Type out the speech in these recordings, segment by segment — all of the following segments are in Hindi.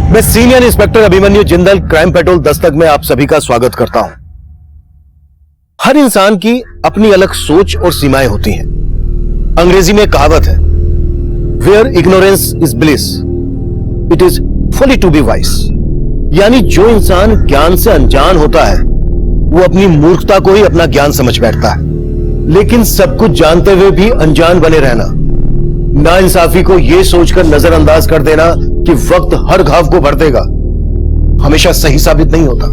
मैं senior inspector Abhimanyu Jindal crime petrol Dastak में आप सभी का स्वागत करता हूं। हर इंसान की अपनी अलग सोच और सीमाएं होती हैं। अंग्रेजी में कहावत है, where ignorance is bliss it is folly to be wise. यानी जो इंसान ज्ञान से अनजान होता है वो अपनी मूर्खता को ही अपना ज्ञान समझ बैठता है। लेकिन सब कुछ जानते हुए भी अनजान बने रहना, नाइंसाफी को यह सोचकर नजरअंदाज कर देना कि वक्त हर घाव को भर देगा, हमेशा सही साबित नहीं होता।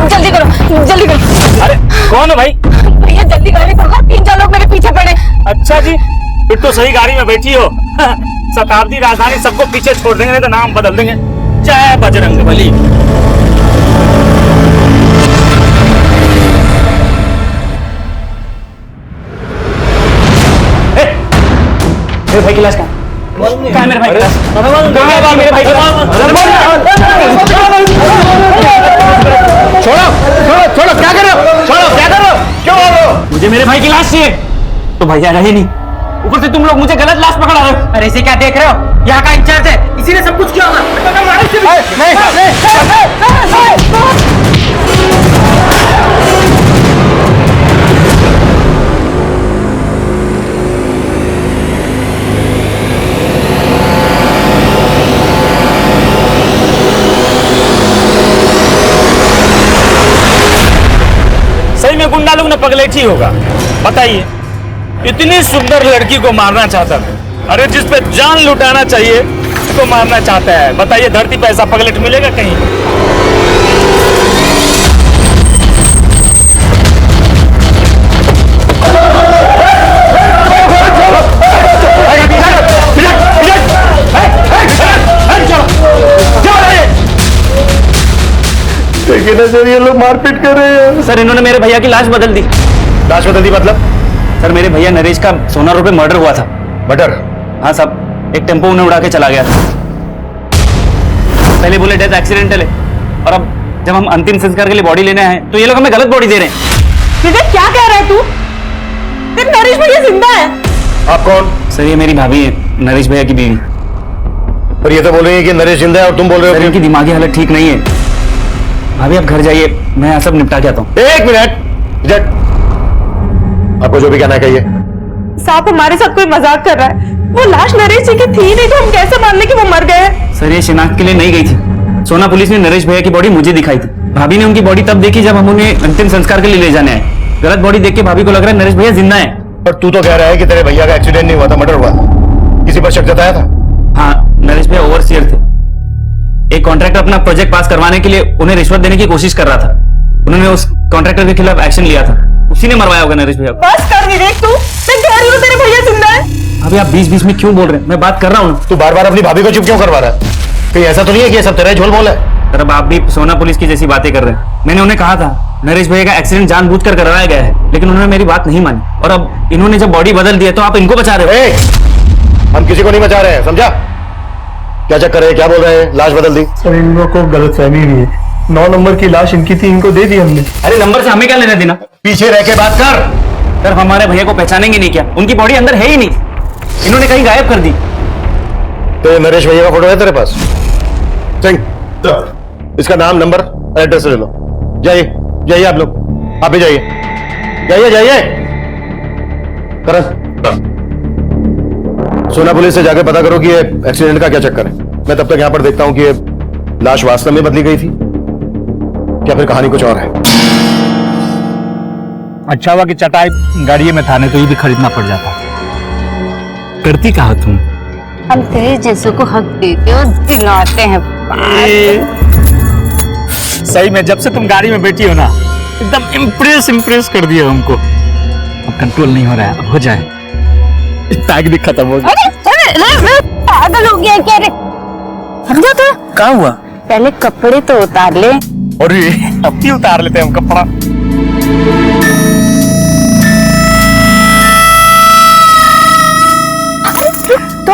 जल्दी करो, जल्दी करो। अरे कौन है भाई? भैया जल्दी करो, 3-4 लोग मेरे पीछे पड़े। अच्छा जी, फिर तो सही गाड़ी में बैठी हो। शताब्दी राजधानी सबको पीछे छोड़ देंगे, नहीं तो नाम बदल देंगे। जय बजरंगबली। मेरे भाई की लाश कहाँ है? मेरे भाई की लाश कहाँ है? मेरे भाई की लाश छोड़ो छोड़ो छोड़ो, क्या कर रहे हो? छोड़ो, क्या कर रहे हो? क्यों बोल रहे हो? मुझे मेरे भाई की लाश चाहिए। तो भैया रहे नहीं, ऊपर से तुम लोग मुझे गलत लाश पकड़ा रहे हो। अरे इसे क्या देख रहे हो? यहाँ का इंचार्ज है, इसी ने सब कुछ किया होगा। सही में गुंडा लोग ने पगलेठी होगा। बताइए, इतनी सुंदर लड़की को मारना चाहता था। अरे जिस पे जान लुटाना चाहिए उसको मारना चाहता है। बताइए, धरती पे ऐसा पगलेट मिलेगा कहीं? देखिए ना सर, ये लोग मारपीट कर रहे हैं। सर, इन्होंने मेरे भैया की लाश बदल दी। लाश बदल दी मतलब? सर, मेरे भैया नरेश का सोना रोड पे मर्डर हुआ था। मर्डर? हाँ साहब, एक टेम्पो उन्हें उड़ा के चला गया था। पहले बोले डेथ एक्सीडेंटल है, और अब जब हम अंतिम संस्कार के लिए बॉडी लेने आए तो ये लोग हमें गलत बॉडी दे रहे हैं। विवेक, क्या कह रहा है तू? तेरे नरेश भैया जिंदा है। आप कौन? सर, ये मेरी भाभी है, नरेश भैया की बीवी। पर ये तो बोल रही है कि नरेश जिंदा है और तुम बोल रहे सर, हो इनकी दिमागी हालत ठीक नहीं है। भाभी आप घर जाइए, मैं यहाँ सब निपटा के आता हूँ। एक मिनट, आपको जो भी कहना है कहिए। साहब, हमारे साथ कोई मजाक कर रहा है। वो लाश नरेश जी की थी नहीं, तो हम कैसे मान लें कि वो मर गए? सर, ये शिनाख्त के लिए नहीं गई थी। सोना पुलिस ने नरेश भैया की बॉडी मुझे दिखाई थी। भाभी ने उनकी बॉडी तब देखी जब हम उन्हें अंतिम संस्कार के लिए ले जाने आए। गलत बॉडी देख के भाभी को लग रहा है नरेश भैया जिंदा है। पर तू तो कह रहा है कि तेरे भैया का एक्सीडेंट नहीं हुआ था, मर्डर हुआ था। किसी पर शक जताया था? हाँ, नरेश भैया ओवरसीयर थे। एक कॉन्ट्रैक्टर अपना प्रोजेक्ट पास करवाने के लिए उन्हें रिश्वत देने की कोशिश कर रहा था। उन्होंने उस कॉन्ट्रैक्टर के खिलाफ एक्शन लिया था, उसी ने मरवाया होगा नरेश भैया को। बस कर विवेक, तू मैं कह रही हूँ तेरे भैया जिंदा है। अभी आप बीच-बीच में क्यों बोल रहे हैं? मैं बात कर रहा हूँ। तू बार बार अपनी भाभी को चुप क्यों करवा रहा है? कहीं ऐसा तो नहीं है कि ये सब तेरा झोल बोल है? सर, अब आप भी सोना पुलिस की जैसी बातें कर रहे हैं। मैंने उन्हें कहा था नरेश भैया का एक्सीडेंट जानबूझकर करवाया गया है, लेकिन उन्होंने मेरी बात नहीं मानी, और अब इन्होंने जब बॉडी बदल दी है तो आप इनको बचा रहे हो। हम किसी को नहीं बचा रहे हैं, समझा? क्या चक्कर है, क्या बोल रहे हैं? लाश बदल दी? सर, इन लोगों को गलतफहमी हुई है। 9 नंबर की लाश इनकी थी, इनको दे दी हमने। अरे नंबर से हमें क्या लेना देना? पीछे रह के बात कर। सर, हमारे भैया को पहचानेंगे नहीं क्या? उनकी बॉडी अंदर है ही नहीं, इन्होंने कहीं गायब कर दी। तो नरेश भैया का फोटो है तेरे पास? सिंह, इसका नाम, नंबर, एड्रेस ले लो। जाइए जाइए, आप लोग आप भी जाइए, जाइए जाइए। करण, सोना पुलिस से जाकर पता करो कि ये एक्सीडेंट का क्या चक्कर है। मैं तब तक यहां पर देखता हूं कि ये लाश वास्तव में बदली गई थी क्या फिर कहानी कुछ और है। अच्छा हुआ कि चटाई गाड़ी में था, नहीं तो ये भी खरीदना पड़ जाता। करती कहा तुम? हम तेरे जैसों को हक देते और दिलाते हैं। सही में जब से तुम गाड़ी में बैठी हो ना, एकदम इम्प्रेस कर दिया हमको। अब कंट्रोल नहीं हो रहा है, अब हो जाए। पैक भी खत्म हो गया। अरे पागल हो गया क्या रे? समझा था? क्या हुआ? पहले कपड़े तो उतार ले। और अब भी उतार लेते हैं हम कपड़ा। तो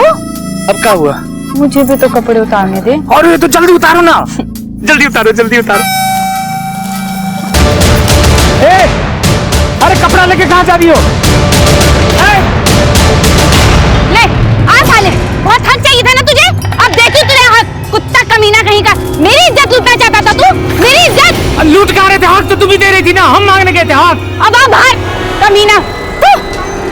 अब क्या हुआ? मुझे भी तो कपड़े उतारने दे। और ये तो जल्दी उतारो ना, जल्दी उतारो, जल्दी उतारो। अरे कपड़ा लेके कहाँ जा रही हो? ले आ साले, बहुत हक चाहिए था ना तुझे। अब देखी तुझे हक, कुत्ता कमीना कहीं का। मेरी इज्जत लूटना चाहता था तू, मेरी इज्जत। लूट कहाँ रहे थे? हक तो तुम ही दे रही थी ना, हम मांगने गए थे हक। अब आ बाहर कमीना तू।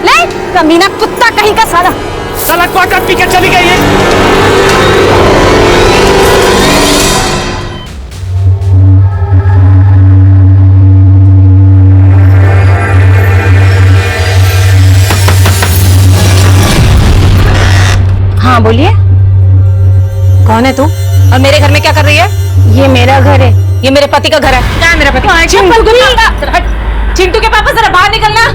ले कमीना कुत्ता कहीं का साला। साला क्वार्टर पी के चली गई है। हाँ बोलिए, कौन है तू और मेरे घर में क्या कर रही है? ये मेरा घर है। ये मेरे पति का घर है। क्या है मेरा पति? चिंटू के पापा जरा बाहर निकलना।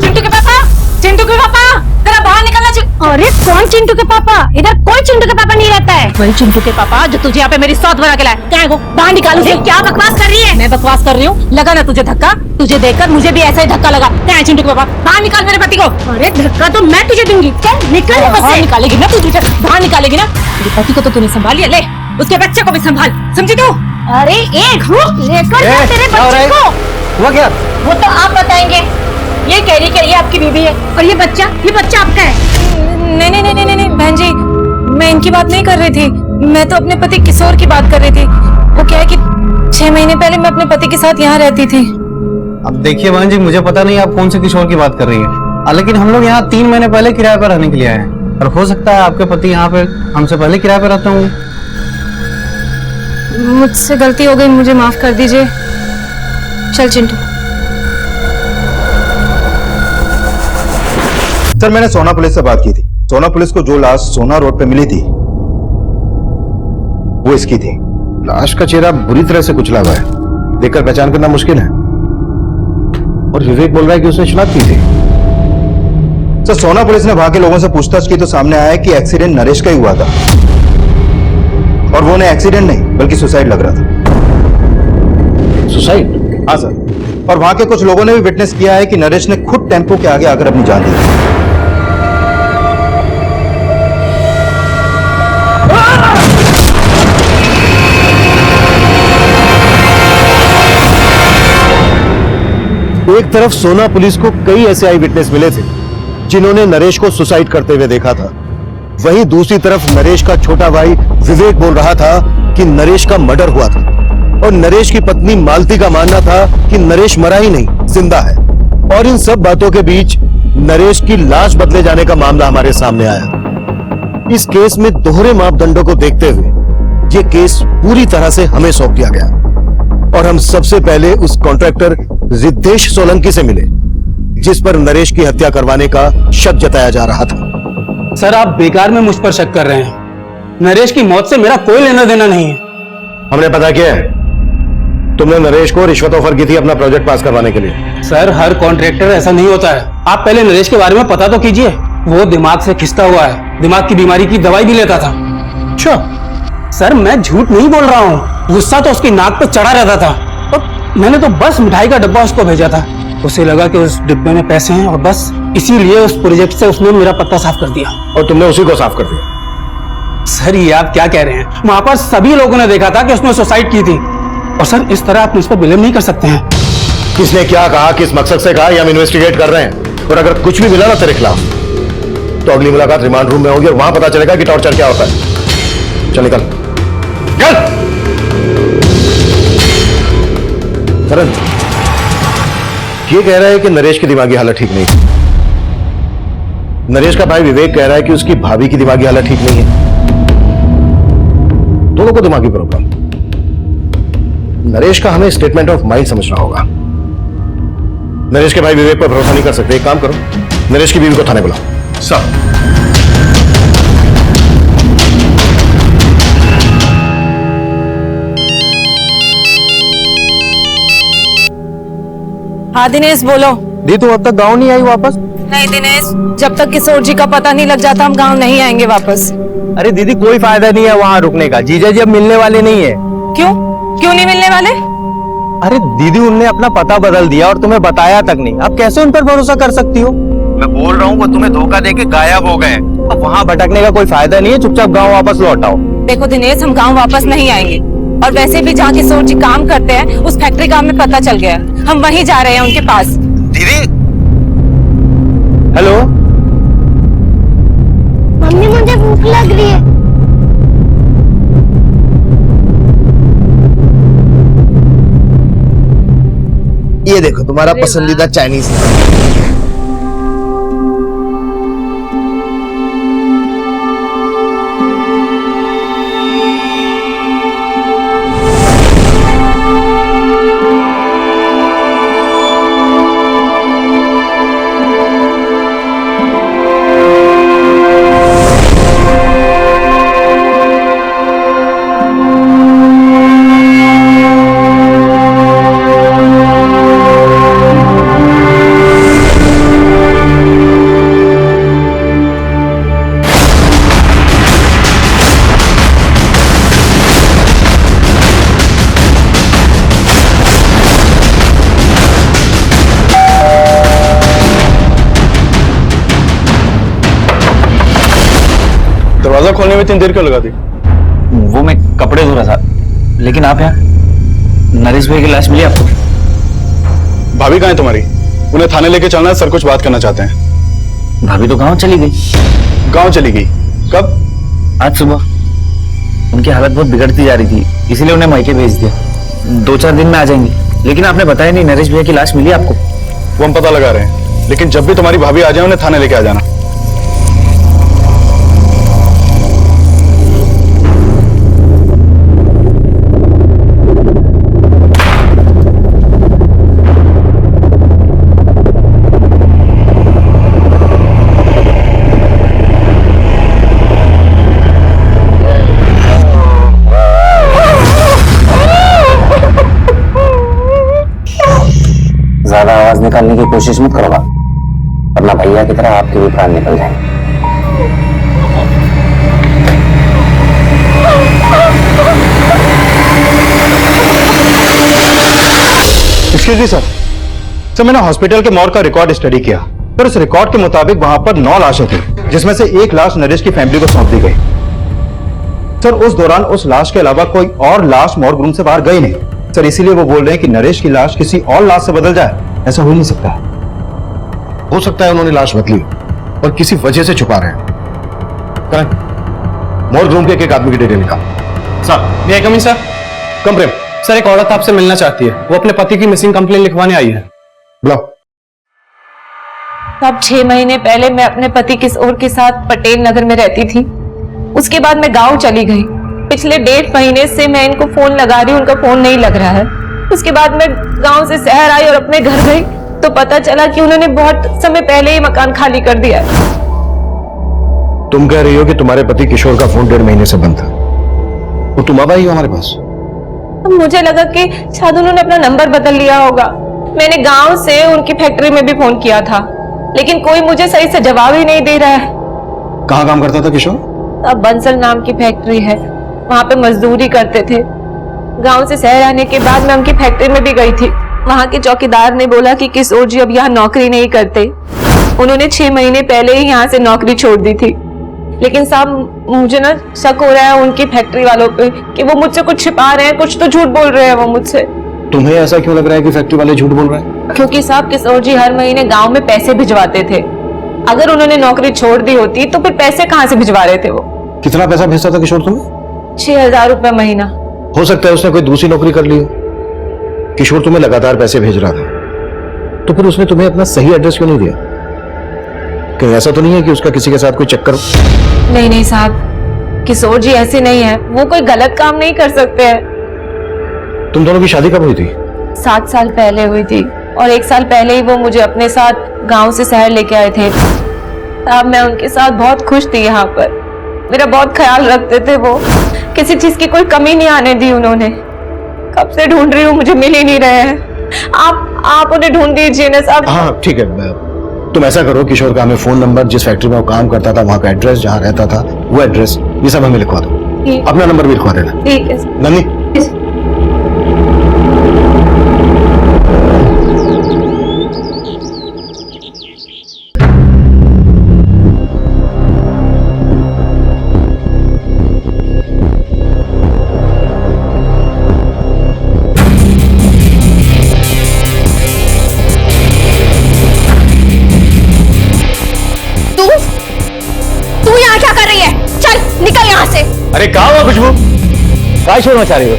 चिंटू के पापा, चिंटू के पापा जरा बाहर निकलना। अरे कौन चिंटू के पापा? इधर कोई चिंटू के पापा नहीं रहता है। वही चिंटू के पापा जो तुझे यहाँ पे मेरी सौत बना के लाए। क्या है वो? बाहर निकालो। क्या बकवास कर रही है? मैं बकवास कर रही हूँ? लगा ना तुझे धक्का? तुझे देखकर मुझे भी ऐसा ही धक्का लगा। क्या है चिंटू के पापा? बाहर निकाल मेरे पति को। अरे धक्का तो मैं तुझे दूंगी। चल निकल यहाँ बाहर से। निकालेगी ना तुझे? बाहर निकालेगी ना? तेरे पति को तो तूने संभाल लिया, ले उसके बच्चे को भी संभाल, समझी तू? अरे एक लेकर जा तेरे बच्चे को। हुआ क्या? वो तो आप बताएंगे। ये कह रही कि ये आपकी बीवी है और ये बच्चा आपका है। नहीं नहीं नहीं नहीं नहीं बहन जी, मैं इनकी बात नहीं कर रही थी। मैं तो अपने पति किशोर की बात कर रही थी। वो क्या है कि 6 महीने पहले मैं अपने पति के साथ यहाँ रहती थी। अब देखिए बहन जी, मुझे पता नहीं आप कौन से किशोर की बात कर रही हैं, लेकिन हम लोग यहाँ 3 महीने पहले किराए पर रहने के लिए आए हैं। और हो सकता है आपके पति यहाँ पे हमसे पहले किराए पर रहते होंगे। मुझसे गलती हो गई, मुझे माफ कर दीजिए। चल चिंटू। सर मैंने सोना पुलिस से बात की थी। सोना पुलिस को जो लाश सोना रोड पे मिली थी वो इसकी थी। लाश का चेहरा बुरी तरह से कुचला हुआ है, देखकर पहचान करना मुश्किल है। और विवेक बोल रहा है कि उसने शराब पी थी। सर सोना पुलिस ने वहां के लोगों से पूछताछ की तो सामने आया कि एक्सीडेंट नरेश का ही हुआ था, और वो उन्हें एक्सीडेंट नहीं बल्कि सुसाइड लग रहा था। सुसाइड? हाँ सर, और वहां के कुछ लोगों ने भी विटनेस किया है कि नरेश ने खुद टेम्पो के आगे आकर अपनी जान दी थी। एक तरफ सोना पुलिस को कई ऐसे आई विटनेस मिले थे जिन्होंने नरेश को सुसाइड करते हुए देखा था, वहीं दूसरी तरफ नरेश का छोटा भाई विवेक बोल रहा था कि नरेश का मर्डर हुआ था, और नरेश की पत्नी मालती का मानना था कि नरेश मरा ही नहीं, जिंदा है। और इन सब बातों के बीच नरेश की लाश बदले जाने का मामला हमारे सामने आया। इस केस में दोहरे मापदंडों को देखते हुए ये केस पूरी तरह से हमें सौंप दिया गया, और हम सबसे पहले उस कॉन्ट्रैक्टर रिद्धेश सोलंकी से मिले जिस पर नरेश की हत्या करवाने का शक जताया जा रहा था। सर आप बेकार में मुझ पर शक कर रहे हैं। नरेश की मौत से मेरा कोई लेना देना नहीं है। हमने पता किया है, तुमने नरेश को रिश्वत ऑफर की थी अपना प्रोजेक्ट पास करवाने के लिए। सर हर कॉन्ट्रैक्टर ऐसा नहीं होता है। आप पहले नरेश के बारे में पता तो कीजिए। वो दिमाग से खिंचता हुआ है, दिमाग की बीमारी की दवाई भी लेता था। अच्छा सर मैं झूठ नहीं बोल रहा हूँ, गुस्सा तो उसकी नाक पर चढ़ा रहता था, और मैंने तो बस मिठाई का डब्बा उसको भेजा था। उसे लगा कि उस डिब्बे में पैसे हैं, और बस इसीलिए उस प्रोजेक्ट से उसने मेरा पत्ता साफ कर दिया। और तुमने उसी को साफ कर दिया? सर ये आप क्या कह रहे हैं? वहां पर सभी लोगों ने देखा था कि उसने सुसाइड की थी, और सर इस तरह आप मुझ पर ब्लेम नहीं कर सकते हैं। किसने क्या कहा, किस मकसद से कहा, ये हम इन्वेस्टिगेट कर रहे हैं, और अगर कुछ भी मिला ना तेरे खिलाफ तो अगली मुलाकात रिमांड रूम में होगी, और वहां पता चलेगा कि टॉर्चर क्या होता है। चल निकल चल। करण ये कह रहा है कि नरेश की दिमागी हालत ठीक नहीं थी। नरेश का भाई विवेक कह रहा है कि उसकी भाभी की दिमागी हालत ठीक नहीं है। दोनों को दिमागी प्रॉब्लम। नरेश का हमें स्टेटमेंट ऑफ माइंड समझना होगा। नरेश के भाई विवेक पर भरोसा नहीं कर सकते। एक काम करो, नरेश की बीवी को थाने बुलाओ। सर हाँ दिनेश बोलो। दी तू अब तक गाँव नहीं आई वापस? नहीं दिनेश, जब तक किशोर जी का पता नहीं लग जाता हम गांव नहीं आएंगे वापस। अरे दीदी कोई फायदा नहीं है वहाँ रुकने का, जीजा जी अब मिलने वाले नहीं है। क्यों क्यों नहीं मिलने वाले? अरे दीदी उनने अपना पता बदल दिया और तुम्हें बताया तक नहीं। अब कैसे उन पर भरोसा कर सकती हो? मैं बोल रहा हूँ वो तुम्हें धोखा देके गायब हो गए। अब वहाँ भटकने का कोई फायदा नहीं है, चुपचाप गांव वापस लौट आओ। देखो दिनेश, हम गांव वापस नहीं आएंगे, और वैसे भी जहाँ किशोर जी काम करते हैं उस फैक्ट्री का हमें पता चल गया, हम वहीं जा रहे हैं उनके पास। दीदी, हेलो मम्मी, मुझे भूख लग रही है। ये देखो तुम्हारा पसंदीदा चाइनीज। दरवाजा खोलने में इतनी देर क्यों लगा दी? वो मैं कपड़े धो रहा था, लेकिन आप यहाँ? नरेश भाई की लाश मिली आपको? भाभी कहाँ है तुम्हारी? उन्हें थाने लेके चलना है, सर कुछ बात करना चाहते हैं। भाभी तो गांव चली गई। गांव चली गई? कब? आज सुबह। उनकी हालत बहुत बिगड़ती जा रही थी, इसीलिए उन्हें मायके भेज दिया। 2-4 दिन में आ जाएंगी। लेकिन आपने बताया नहीं, नरेश भैया की लाश मिली आपको? वो हम पता लगा रहे हैं, लेकिन जब भी तुम्हारी भाभी आ जाए उन्हें थाने लेके आ जाना। ज्यादा आवाज निकालने की कोशिश मत करो, वरना भैया की तरह आपके भी प्राण निकल जाएंगे। एक्सक्यूज मी सर, मैंने हॉस्पिटल के मॉर्ग का रिकॉर्ड स्टडी किया। पर उस रिकॉर्ड के मुताबिक वहां पर 9 लाशें थी, जिसमें से 1 लाश नरेश की फैमिली को सौंप दी गई। सर उस दौरान उस लाश के अलावा कोई और लाश मॉर्ग रूम से बाहर गई नहीं सर, इसीलिए वो बोल रहे हैं कि नरेश की लाश किसी और लाश से बदल जाए। ऐसा हो नहीं सकता। हो सकता है उन्होंने लाश बदली और किसी वजह से छुपा रहे हैं। करेक्ट। मॉर्ग रूम के एक आदमी की डिटेल निकाल। सर, ये कमिंग सर। कम प्रेम। सर, एक औरत आपसे मिलना चाहती है। वो अपने पति की मिसिंग कंप्लेन लिखवाने आई है। बुलाओ। अब 6 महीने पहले मैं अपने पति किशोर के साथ पटेल नगर में रहती थी। उसके बाद मैं गांव चली गई। पिछले 1.5 महीने से मैं इनको फोन लगा रही हूँ, उनका फोन नहीं लग रहा है। उसके बाद मैं गांव से शहर आई और अपने घर गई तो पता चला कि उन्होंने बहुत समय पहले ही मकान खाली कर दिया है। तुम कह रही हो कि तुम्हारे पति किशोर का फोन 1.5 महीने से बंद था। वो तुम अब आई हो हमारे पास? मुझे लगा कि शायद उन्होंने अपना नंबर बदल लिया होगा। मैंने गांव से उनकी फैक्ट्री में भी फोन किया था, लेकिन कोई मुझे सही से जवाब ही नहीं दे रहा है। कहाँ काम करता था किशोर? अब बंसल नाम की फैक्ट्री है, वहाँ पे मजदूरी करते थे। गांव से शहर आने के बाद मैं उनकी फैक्ट्री में भी गई थी। वहाँ के चौकीदार ने बोला कि किशोर जी अब यहाँ नौकरी नहीं करते। उन्होंने 6 महीने पहले ही यहाँ से नौकरी छोड़ दी थी। लेकिन साहब मुझे ना शक हो रहा है उनकी फैक्ट्री वालों पे कि वो मुझसे कुछ छिपा रहे हैं, कुछ तो झूठ बोल रहे हैं वो मुझसे। तुम्हें ऐसा क्यों लग रहा है कि फैक्ट्री वाले झूठ बोल रहे हैं? क्योंकि साहब किशोर जी हर महीने गांव में पैसे भिजवाते थे। अगर उन्होंने नौकरी छोड़ दी होती तो फिर पैसे कहाँ से भिजवा रहे थे वो? कितना पैसा भेजता था किशोर तुम्हें? 6,000 रुपए महीना। हो सकता है उसने कोई दूसरी नौकरी कर ली हो। किशोर तुम्हें लगातार पैसे भेज रहा था, तो फिर उसने तुम्हें अपना सही एड्रेस क्यों नहीं दिया? कहीं ऐसा तो नहीं है कि उसका किसी के साथ कोई चक्कर? नहीं नहीं साहब, किशोर जी ऐसे नहीं है, वो कोई गलत काम नहीं कर सकते हैं। तुम दोनों की शादी कब हुई थी? 7 साल पहले हुई थी, और 1 साल पहले ही वो मुझे अपने साथ गांव से शहर लेके आए थे। अब मैं उनके साथ बहुत खुश थी। यहाँ पर मेरा बहुत ख्याल रखते थे वो, किसी चीज की कोई कमी नहीं आने दी उन्होंने। कब से ढूंढ रही हूँ, मुझे मिल ही नहीं रहे हैं। आप उन्हें ढूंढ दीजिए ना साहब। हाँ ठीक है, तुम ऐसा करो, किशोर का हमें फोन नंबर, जिस फैक्ट्री में वो काम करता था वहां का एड्रेस, जहाँ रहता था वो एड्रेस, ये सब हमें लिखवा दो। अपना नंबर भी लिखवा देना। ठीक है नन्नी। हुआ खुशबू? काय शोर मचा रही हो?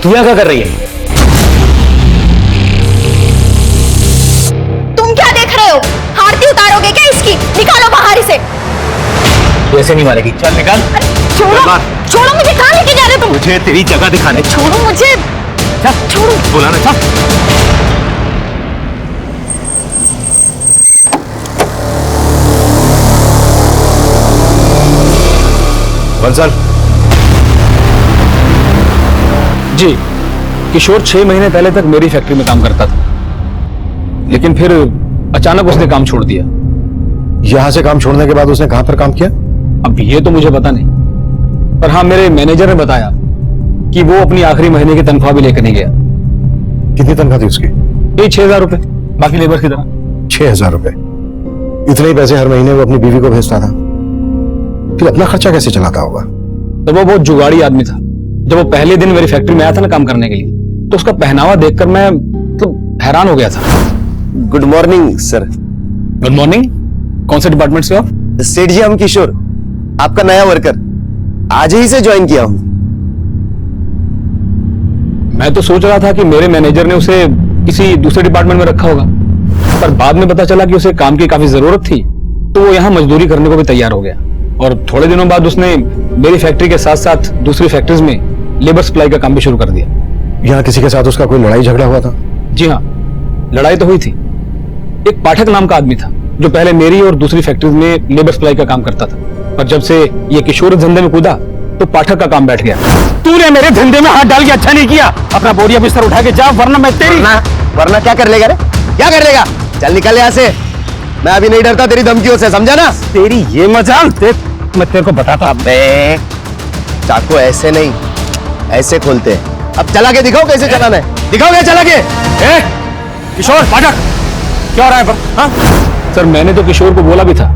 तू यहाँ क्या कर रही है? तुम क्या देख रहे हो? आरती उतारोगे क्या इसकी? निकालो बाहर इसे। तू ऐसे नहीं मारेगी, चल निकाल। छोड़ो, छोड़ो मुझे, कहाँ लेके जा रहे हो तुम? मुझे तेरी जगह दिखाने। छोड़ो मुझे, छोड़ो। बोला ना, चल। बंसल। जी, किशोर 6 महीने पहले तक मेरी फैक्ट्री में काम करता था, लेकिन फिर अचानक उसने काम छोड़ दिया। यहां से काम छोड़ने के बाद उसने कहां पर काम किया? अब ये तो मुझे पता नहीं, पर हाँ मेरे मैनेजर ने बताया कि वो अपनी आखिरी महीने की तनख्वाह भी लेकर नहीं गया। कितनी तनख्वाह थी उसकी? यही 6,000 रुपए, बाकी लेबर की तरह। 6,000 रुपए? इतने ही पैसे हर महीने वो अपनी बीवी को भेजता था, फिर अपना खर्चा कैसे चलाता होगा? तो वो बहुत जुगाड़ी आदमी था। जब वो पहले दिन मेरी फैक्ट्री में आया था ना काम करने के लिए, तो उसका पहनावा देखकर मैं मतलब हैरान हो गया था। Good morning sir. Good morning. कौन से डिपार्टमेंट से आप? सेठ जी, हम किशोर, आपका नया वर्कर, आज ही से ज्वाइन किया हूं। मैं तो सोच रहा था कि मेरे मैनेजर ने उसे किसी दूसरे डिपार्टमेंट में रखा होगा, पर बाद में पता चला कि उसे काम की काफी जरूरत थी, तो वो यहाँ मजदूरी करने को भी तैयार हो गया। और थोड़े दिनों बाद उसने मेरी फैक्ट्री के साथ साथ दूसरी फैक्ट्रीज में लेबर सप्लाई का काम भी शुरू कर दिया। यहाँ किसी के साथ उसका कोई लड़ाई झगड़ा हुआ था? जी हाँ, लड़ाई तो हुई थी। एक पाठक नाम का आदमी था जो पहले मेरी और दूसरी फैक्ट्रीज में लेबर सप्लाई का काम करता था, पर जब से ये किशोर धंधे में कूदा तो पाठक का काम बैठ गया। तूने मेरे धंधे में हाथ डाल के अच्छा नहीं किया। अपना बोरिया बिस्तर उठा के जा, वरना मैं तेरी वरना क्या कर लेगा रे? क्या कर लेगा? चल निकल यहाँ से। मैं अभी नहीं डरता तेरी धमकियों से, समझा ना? तेरी ये मजाल मैं तेरे को बताता। अबे चाकू ऐसे नहीं, ऐसे खोलते हैं। अब चला के दिखाओ कैसे चलाना है, दिखाओगे चला के? किशोर पाठक क्या हो रहा है पर? हाँ? सर मैंने तो किशोर को बोला भी था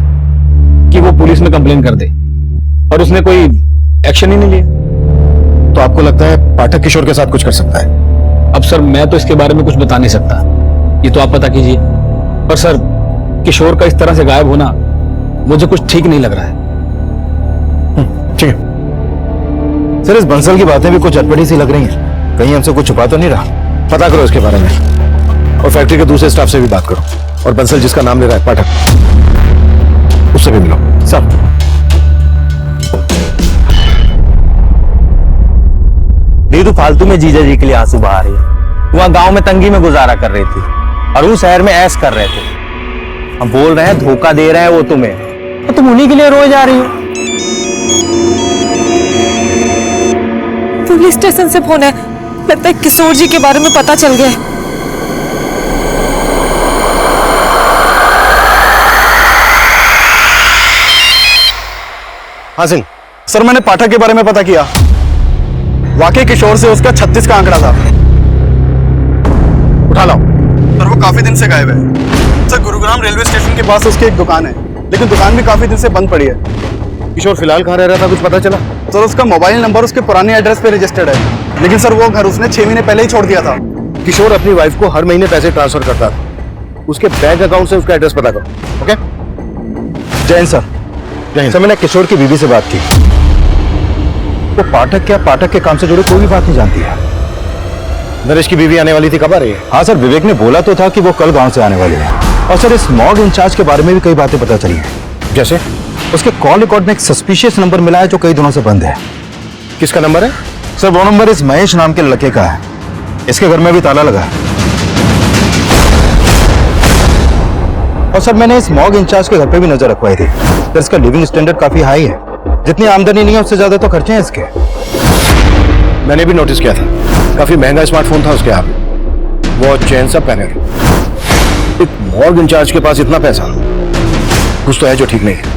कि वो पुलिस में कंप्लेन कर दे, और उसने कोई एक्शन ही नहीं लिया। तो आपको लगता है पाठक किशोर के साथ कुछ कर सकता है? अब सर मैं तो इसके बारे में कुछ बता नहीं सकता, ये तो आप पता कीजिए। पर सर किशोर का इस तरह से गायब होना मुझे कुछ ठीक नहीं लग रहा है। ठीक है सर, इस बंसल की बातें भी कुछ अटपटी सी लग रही हैं। कहीं हमसे कुछ छुपा तो नहीं रहा? पता करो इसके बारे में, और फैक्ट्री के दूसरे स्टाफ से भी बात करो, और बंसल जिसका नाम ले रहा है पाठक, उससे भी मिलो। सर नीरू फालतू में जीजा जी के लिए आंसू बहा रही है। वहां गांव में तंगी में गुजारा कर रही थी और वो शहर में ऐश कर रहे थे। हम बोल रहे हैं धोखा दे रहे हैं वो तुम्हें, तो तुम उन्हीं के लिए रोए जा रही हो। पुलिस स्टेशन से फोन है, लगता है किशोर जी के बारे में पता चल गया है। हाँ सिंह। सर मैंने पाठक के बारे में पता किया, वाकई किशोर से उसका 36 का आंकड़ा था। उठा लाओ। सर वो काफी दिन से गायब है। सर गुरुग्राम रेलवे स्टेशन के पास उसकी एक दुकान है, लेकिन दुकान भी काफी दिन से बंद पड़ी है। किशोर फिलहाल कहाँ रह रहा था, कुछ पता चला? सर उसका मोबाइल नंबर उसके पुराने एड्रेस पे रजिस्टर्ड है, लेकिन सर वो घर उसने 6 महीने पहले ही छोड़ दिया था। किशोर अपनी वाइफ को हर महीने पैसे ट्रांसफर करता था, उसके बैंक अकाउंट से उसका एड्रेस पता करो। ओके? जैन सर। सर मैंने किशोर की बीवी से बात की, वो पाठक के काम से जुड़े कोई भी बात नहीं जानती है। नरेश की बीवी आने वाली थी, कब आ रही है? हाँ सर, विवेक ने बोला तो था कि वो कल गांव से आने वाली है। और सर इस मॉग इंचार्ज के बारे में भी कई बातें पता चली हैं। जैसे? उसके कॉल रिकॉर्ड में एक सस्पिशियस नंबर मिला है जो कई दिनों से बंद है। किसका नंबर है? सर वो नंबर इस महेश नाम के लड़के का है, इसके घर में भी ताला लगा है। और सर मैंने इस मॉग इंचार्ज के घर पे भी नजर रखवाई थी। सर इसका लिविंग स्टैंडर्ड काफी हाई है, जितनी आमदनी नहीं है उससे ज्यादा तो खर्चे हैं इसके। मैंने भी नोटिस किया था, काफी महंगा स्मार्टफोन था उसके हाथ में, वो चैन सब पहने थे। एक मॉर्ग इंचार्ज के पास इतना पैसा, कुछ तो है जो ठीक नहीं है।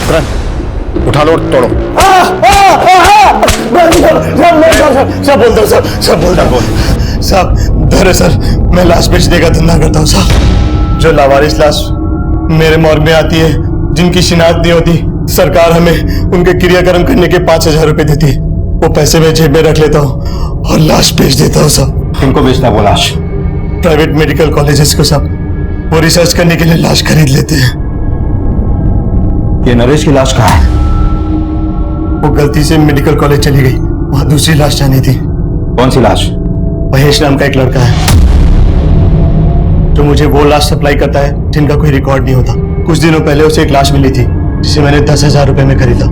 तुरंत उठा लो और तोड़ो। सब बोल दो सर, सब बोल दो। साहब दरअसल मैं लाश बेचने का धंधा करता हूँ साहब। जो लावारिस लाश मेरे मॉर्ग में आती है, जिनकी शिनाख्त नहीं होती, सरकार हमें उनके क्रियाक्रम करने के 5,000 रुपए देती है। वो पैसे मैं जेब में रख लेता हूँ और लाश बेच देता हूँ साहब। किनको बेचता है वो लाश? प्राइवेट मेडिकल कॉलेजेस को साहब, वो रिसर्च करने के लिए लाश खरीद लेते हैं। ये नरेश की लाश कहाँ है? वो गलती से मेडिकल कॉलेज चली गई, वहां दूसरी लाश जानी थी। कौन सी लाश? महेश नाम का एक लड़का है जो मुझे वो लाश सप्लाई करता है जिनका कोई रिकॉर्ड नहीं होता। कुछ दिनों पहले उसे एक लाश मिली थी जिसे मैंने 10,000 रुपए में खरीदा।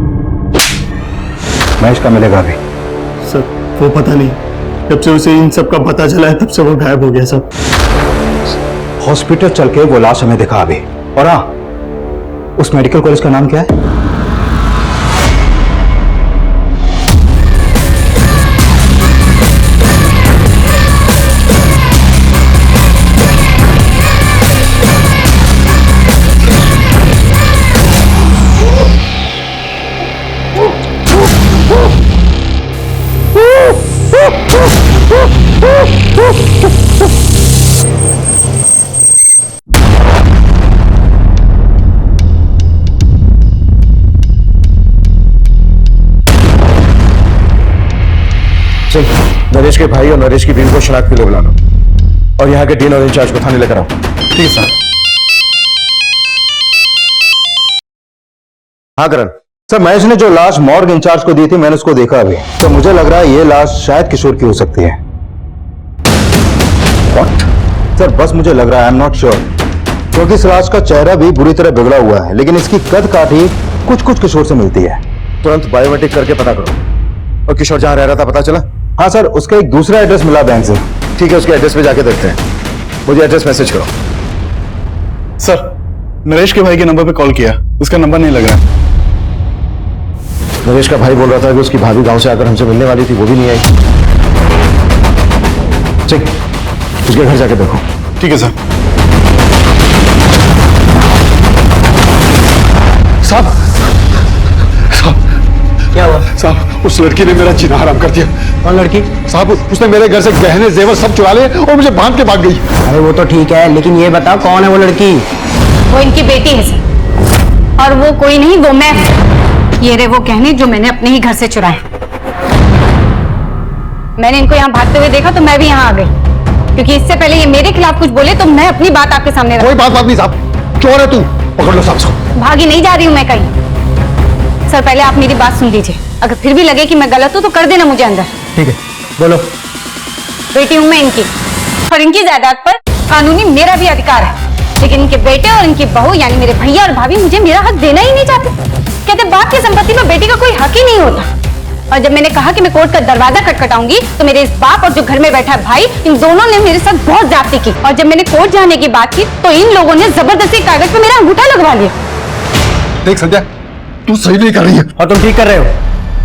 महेश का मिलेगा अभी? सर वो पता नहीं, जब से उसे इन सब का पता चला है तब से वो गायब हो गया सब। हॉस्पिटल चल के वो लाश हमें दिखा अभी। और हाँ, उस मेडिकल कॉलेज का नाम क्या है? चल, नरेश के भाई और नरेश की बीवी को शनाख्त के लिए बुला लो और यहाँ के डीन और इंचार्ज को थाने लेकर आओ। ठीक है सर। हाँ करण। सर, महेश ने जो लाश मॉर्ग इंचार्ज को दी थी मैंने उसको देखा अभी। तो मुझे लग रहा है ये लाश शायद किशोर की हो सकती है। What? सर बस मुझे लग रहा है, आई एम नॉट श्योर, क्योंकि इस लाश का चेहरा भी बुरी तरह बिगड़ा हुआ है, लेकिन इसकी कद काठी कुछ कुछ किशोर से मिलती है। तुरंत बायोमेट्रिक करके पता करो। और किशोर जहां रह रहा था पता चला? हाँ सर, उसका एक दूसरा एड्रेस मिला बैंक से। ठीक है, उसके एड्रेस पे जाके देखते हैं। मुझे एड्रेस मैसेज करो। सर नरेश के भाई के नंबर पे कॉल किया, उसका नंबर नहीं लग रहा। नरेश का भाई बोल रहा था कि उसकी भाभी गांव से आकर हमसे मिलने वाली थी, वो भी नहीं आई। चल, उसके घर जाके देखो। ठीक है सर। साहब क्या हुआ? साहब उस लड़की ने मेरा जीना हराम कर दिया। कौन लड़की? साहब उसने मेरे घर से गहने जेवर सब चुरा लिए और मुझे बांध के भाग गई। अरे वो तो ठीक है, लेकिन ये बताओ कौन है वो लड़की? वो इनकी बेटी है सर, और वो कोई नहीं, वो मैं। ये रहे वो गहने जो मैंने अपने ही घर से चुराए। मैंने इनको यहाँ भागते हुए देखा तो मैं भी यहाँ आ गई, क्योंकि इससे पहले ये मेरे खिलाफ कुछ बोले तो मैं अपनी बात आपके सामने रखूं। कोई बात नहीं साहब, चोर है तू, पकड़ लो साहब इसको। भागी नहीं जा रही हूं मैं कहीं। सर पहले आप मेरी बात सुन लीजिए, अगर फिर भी लगे कि मैं गलत हूं तो कर देना मुझे अंदर। ठीक है, बोलो। बेटी हूं मैं इनकी, और इनकी जायदाद पर कानूनी मेरा भी अधिकार है, लेकिन इनके बेटे और इनकी बहू यानी मेरे भैया और भाभी मुझे मेरा हक देना ही नहीं चाहते। कहते बाप की संपत्ति में बेटी का कोई हक ही नहीं होता। और जब मैंने कहा कि मैं कोर्ट का दरवाजा खटखटाऊंगी तो मेरे इस बाप और जो घर में बैठा भाई, इन दोनों ने मेरे साथ बहुत ज्यादती की। और जब मैंने कोर्ट जाने की बात की तो इन लोगों ने जबरदस्ती कागज पे मेरा अंगूठा लगवा लिया। देख संजय, तू सही नहीं कर रही है। और तुम ठीक कर रहे हो।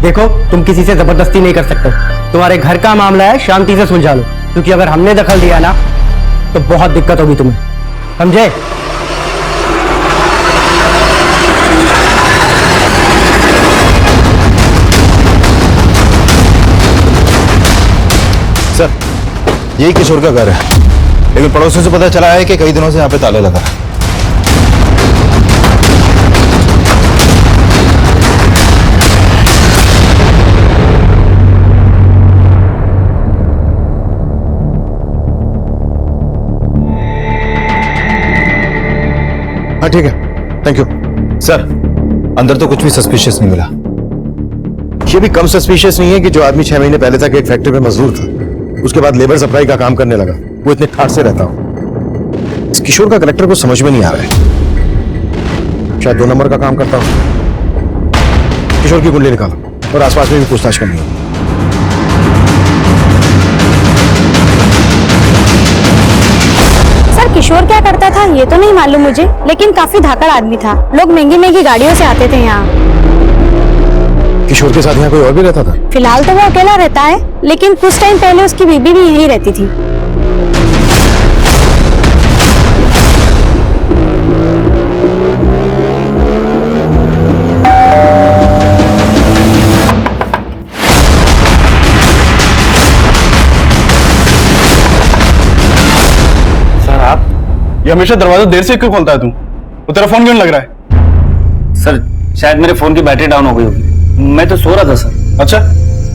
देखो, तुम किसी से जबरदस्ती नहीं कर सकते। तुम्हारे घर का मामला है, शांति से सुलझा लो, क्योंकि अगर हमने दखल दिया ना तो बहुत दिक्कत होगी तुम्हें, समझे? सर, यही किशोर का घर है, लेकिन पड़ोसियों से पता चला है कि कई दिनों से यहाँ पे ताला लगा है। हाँ ठीक है, थैंक यू। सर, अंदर तो कुछ भी सस्पिशियस नहीं मिला। ये भी कम सस्पिशियस नहीं है कि जो आदमी 6 महीने पहले तक एक फैक्ट्री में मजदूर था, उसके बाद लेबर सप्लाई का काम करने लगा, वो इतने ठाट से रहता हो। इस किशोर का करेक्टर को समझ में नहीं आ रहा है। शायद 2 नंबर का काम करता हूं। किशोर की कुंडली निकालो और आसपास में भी पूछताछ करनी है। सर किशोर क्या करता था ये तो नहीं मालूम मुझे, लेकिन काफी धाकड़ आदमी था। लोग महंगी महंगी गाड़ियों से आते थे यहाँ। किशोर के साथ यहाँ कोई और भी रहता था? फिलहाल तो वो अकेला रहता है, लेकिन कुछ टाइम पहले उसकी बीबी भी यहीं रहती थी। सर आप ये हमेशा दरवाजा देर से क्यों खोलता है तू? वो तेरा फोन क्यों लग रहा है? सर शायद मेरे फोन की बैटरी डाउन हो गई होगी, मैं तो सो रहा था सर। अच्छा,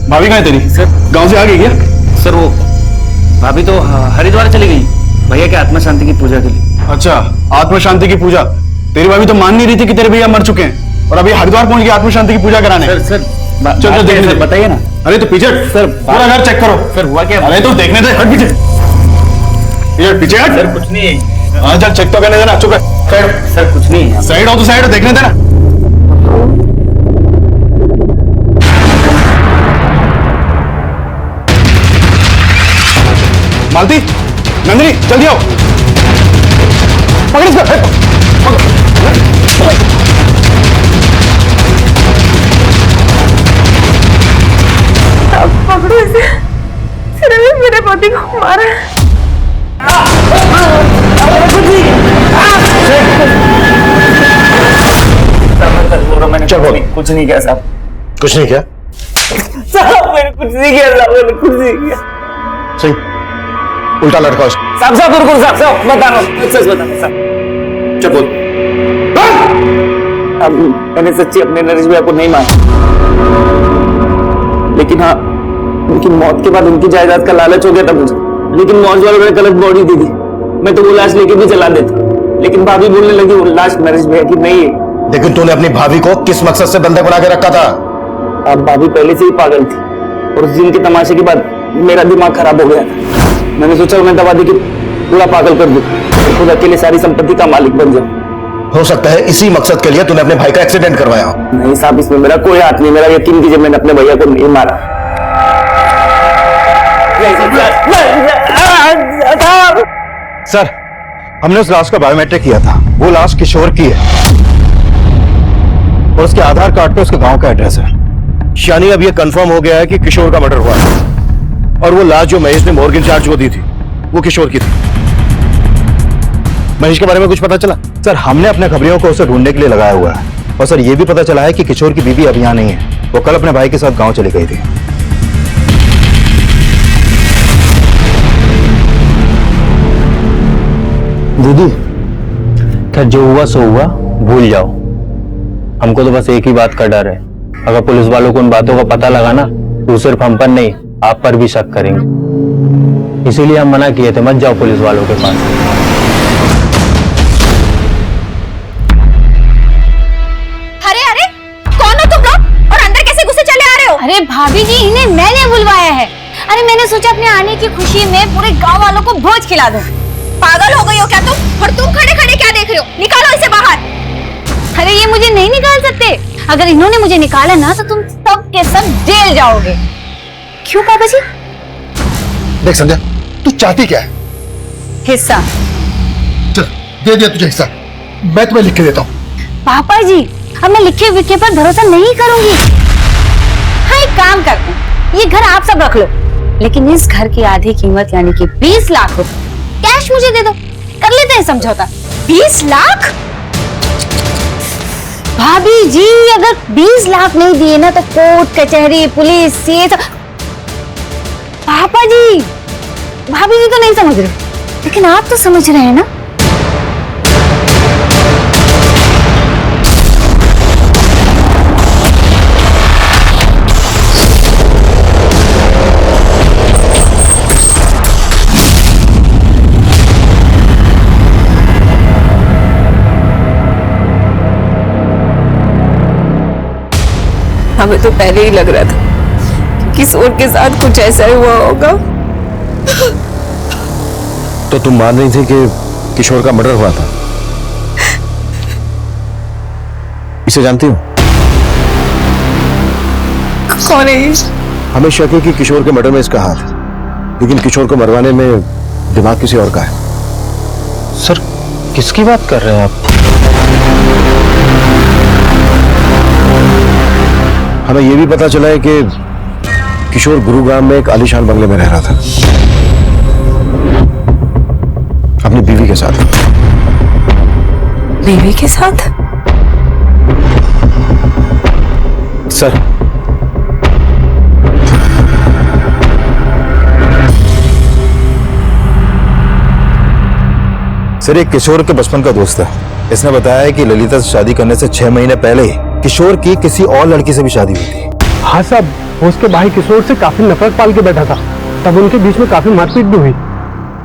भाभी कहाँ है तेरी? सर गांव से आ गई क्या? सर वो भाभी तो हरिद्वार चली गई भैया के आत्मा शांति की पूजा के लिए। अच्छा, आत्मा शांति की पूजा। तेरी भाभी तो मान नहीं रही थी कि तेरे भैया मर चुके हैं। और अभी हरिद्वार पहुंच गया आत्म शांति की पूजा कराने। सर चल देखने दे। बताइए ना अरे तो पीछे सर, पूरा घर चेक करो। सर हुआ क्या? अरे तो देखने दे, हट पीछे। ये पीछे हट। सर कुछ नहीं है। हाँ चल चेक तो करने देना, चुप है। साइड सर कुछ नहीं है। साइड हो तो साइड, देखने देना। मालती, नंदिनी जल्दी आओ। पकड़ इसको, पकड़ो इसे, सिर्फ मेरे पति को मारा है। चल कुछ नहीं किया साहब। कुछ नहीं किया। साहब मैंने कुछ नहीं किया साहब, मैंने कुछ नहीं किया। सही, उल्टा लटका उसको। साहब बिल्कुल साहब बता रहा हूँ, सच बता रहा हूँ साहब। चल बोल। अब मैंने सच्ची अपने नरेश भैया को नहीं मारा, लेकिन हाँ उनकी मौत के बाद उनकी जायदाद का लालच हो गया था मुझे। लेकिन मौज वालों ने गलत बॉडी दे दी, मैं तो वो लाश लेके भी चला देता, लेकिन भाभी बोलने लगी वो लाश नरेश भैया की नहीं है। लेकिन तूने अपनी भाभी को किस मकसद से बंधक बना के रखा था? अब भाभी पहले से ही पागल थी और उस दिन के तमाशे के बाद मेरा दिमाग खराब हो गया था। मैंने सोचा उन्हें दवा दी कि पूरा पागल कर दूं, खुद अकेले सारी संपत्ति का मालिक बन जाऊं। हो सकता है इसी मकसद के लिए तूने अपने भाई का एक्सीडेंट करवाया हो। नहीं साहब, इसमें मेरा कोई हाथ नहीं, मेरा यकीन कीजिए मैंने अपने भैया को नहीं मारा। सर, हमने उस लाश का बायोमेट्रिक किया था, वो लाश किशोर की है और उसके आधार कार्ड पे उसके गांव का एड्रेस है। यानी अब यह कंफर्म हो गया है कि किशोर का मर्डर हुआ है और वो लाश जो महेश ने मॉर्ग इंचार्ज को दी थी वो किशोर की थी। महेश के बारे में कुछ पता चला? सर, हमने अपने खबरियों को उसे ढूंढने के लिए लगाया हुआ है और सर ये भी पता चला है कि किशोर की बीवी अब यहाँ नहीं है, वो कल अपने भाई के साथ गांव चली गई थी। दीदी, खैर जो हुआ सो हुआ, भूल जाओ। हमको तो बस एक ही बात का डर है, अगर पुलिस वालों को उन बातों का पता लगा ना तो सिर्फ हम पर नहीं आप पर भी शक करेंगे। इसीलिए हम मना किए थे, मत जाओ पुलिस वालों के पास। अरे अरे कौन हो तुम लोग और अंदर कैसे घुसे चले आ रहे हो? अरे भाभी जी, इन्हें मैंने बुलवाया है। अरे मैंने सोचा अपने आने की खुशी में पूरे गांव वालों को भोज खिला दूं। पागल हो गई हो क्या तुम? और तुम खड़े खड़े क्या देख रहे हो? निकालो इसे बाहर। अरे ये मुझे नहीं निकाल सकते, अगर इन्होंने मुझे निकाला ना तो तुम सब के सब जेल जाओगे। क्यों पापा जी? देख संध्या, तू चाहती क्या है? हिस्सा। चल दे दिया तुझे हिस्सा, मैं तुम्हें लिख के देता हूँ। पापा जी, अब मैं लिखे विखे पर भरोसा नहीं करूंगी। हाँ एक काम करते हैं, ये घर आप सब रख लो, लेकिन इस घर की आधी कीमत यानी कि 20 लाख रुपए कैश मुझे दे दो, कर लेते हैं समझौता। 20 लाख? भाभी जी अगर 20 लाख नहीं दिए ना तो कोर्ट कचहरी पुलिस ये सब। पापा जी, भाभी जी तो नहीं समझ रहे, लेकिन आप तो समझ रहे हैं ना। हमें तो पहले ही लग रहा था कि किशोर के साथ कुछ ऐसा ही हुआ होगा। तो तुम मान रही थी कि किशोर का मर्डर हुआ था? इसे जानती हो? कौन है ये? हमें शक है कि किशोर के मर्डर में इसका हाथ है, लेकिन किशोर को मरवाने में दिमाग किसी और का है। सर किसकी बात कर रहे हैं आप? हमें यह भी पता चला है कि किशोर गुरुग्राम में एक आलीशान बंगले में रह रहा था अपनी बीवी के साथ। बीवी के साथ? सर, सर एक किशोर के बचपन का दोस्त है, इसने बताया है कि ललिता से शादी करने से 6 महीने पहले किशोर की किसी और लड़की से भी शादी हुई थी। हाँ साहब, वो उसके भाई किशोर से काफी नफरत पाल के बैठा था, तब उनके बीच में काफी मारपीट भी हुई।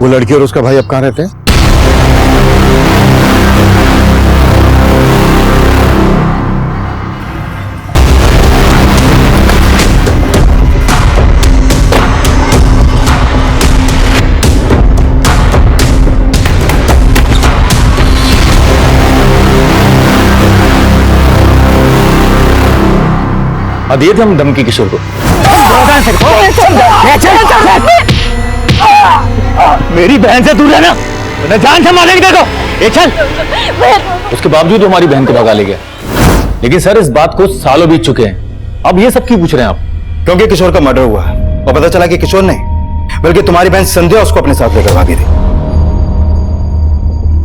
वो लड़की और उसका भाई अब कहाँ रहते हैं? और दिए थे हम धमकी किशोर को। मेरी बहन से दूर रहना, मैंने जान से मारेंगे देखो। ये चल। उसके बावजूद हमारी बहन को भगा ले गया। लेकिन सर इस बात को सालों बीत चुके हैं, अब ये सब क्यों पूछ रहे हैं आप? क्योंकि किशोर का मर्डर हुआ और पता चला कि किशोर नहीं बल्कि तुम्हारी बहन संध्या उसको अपने साथ लेकर भागी थी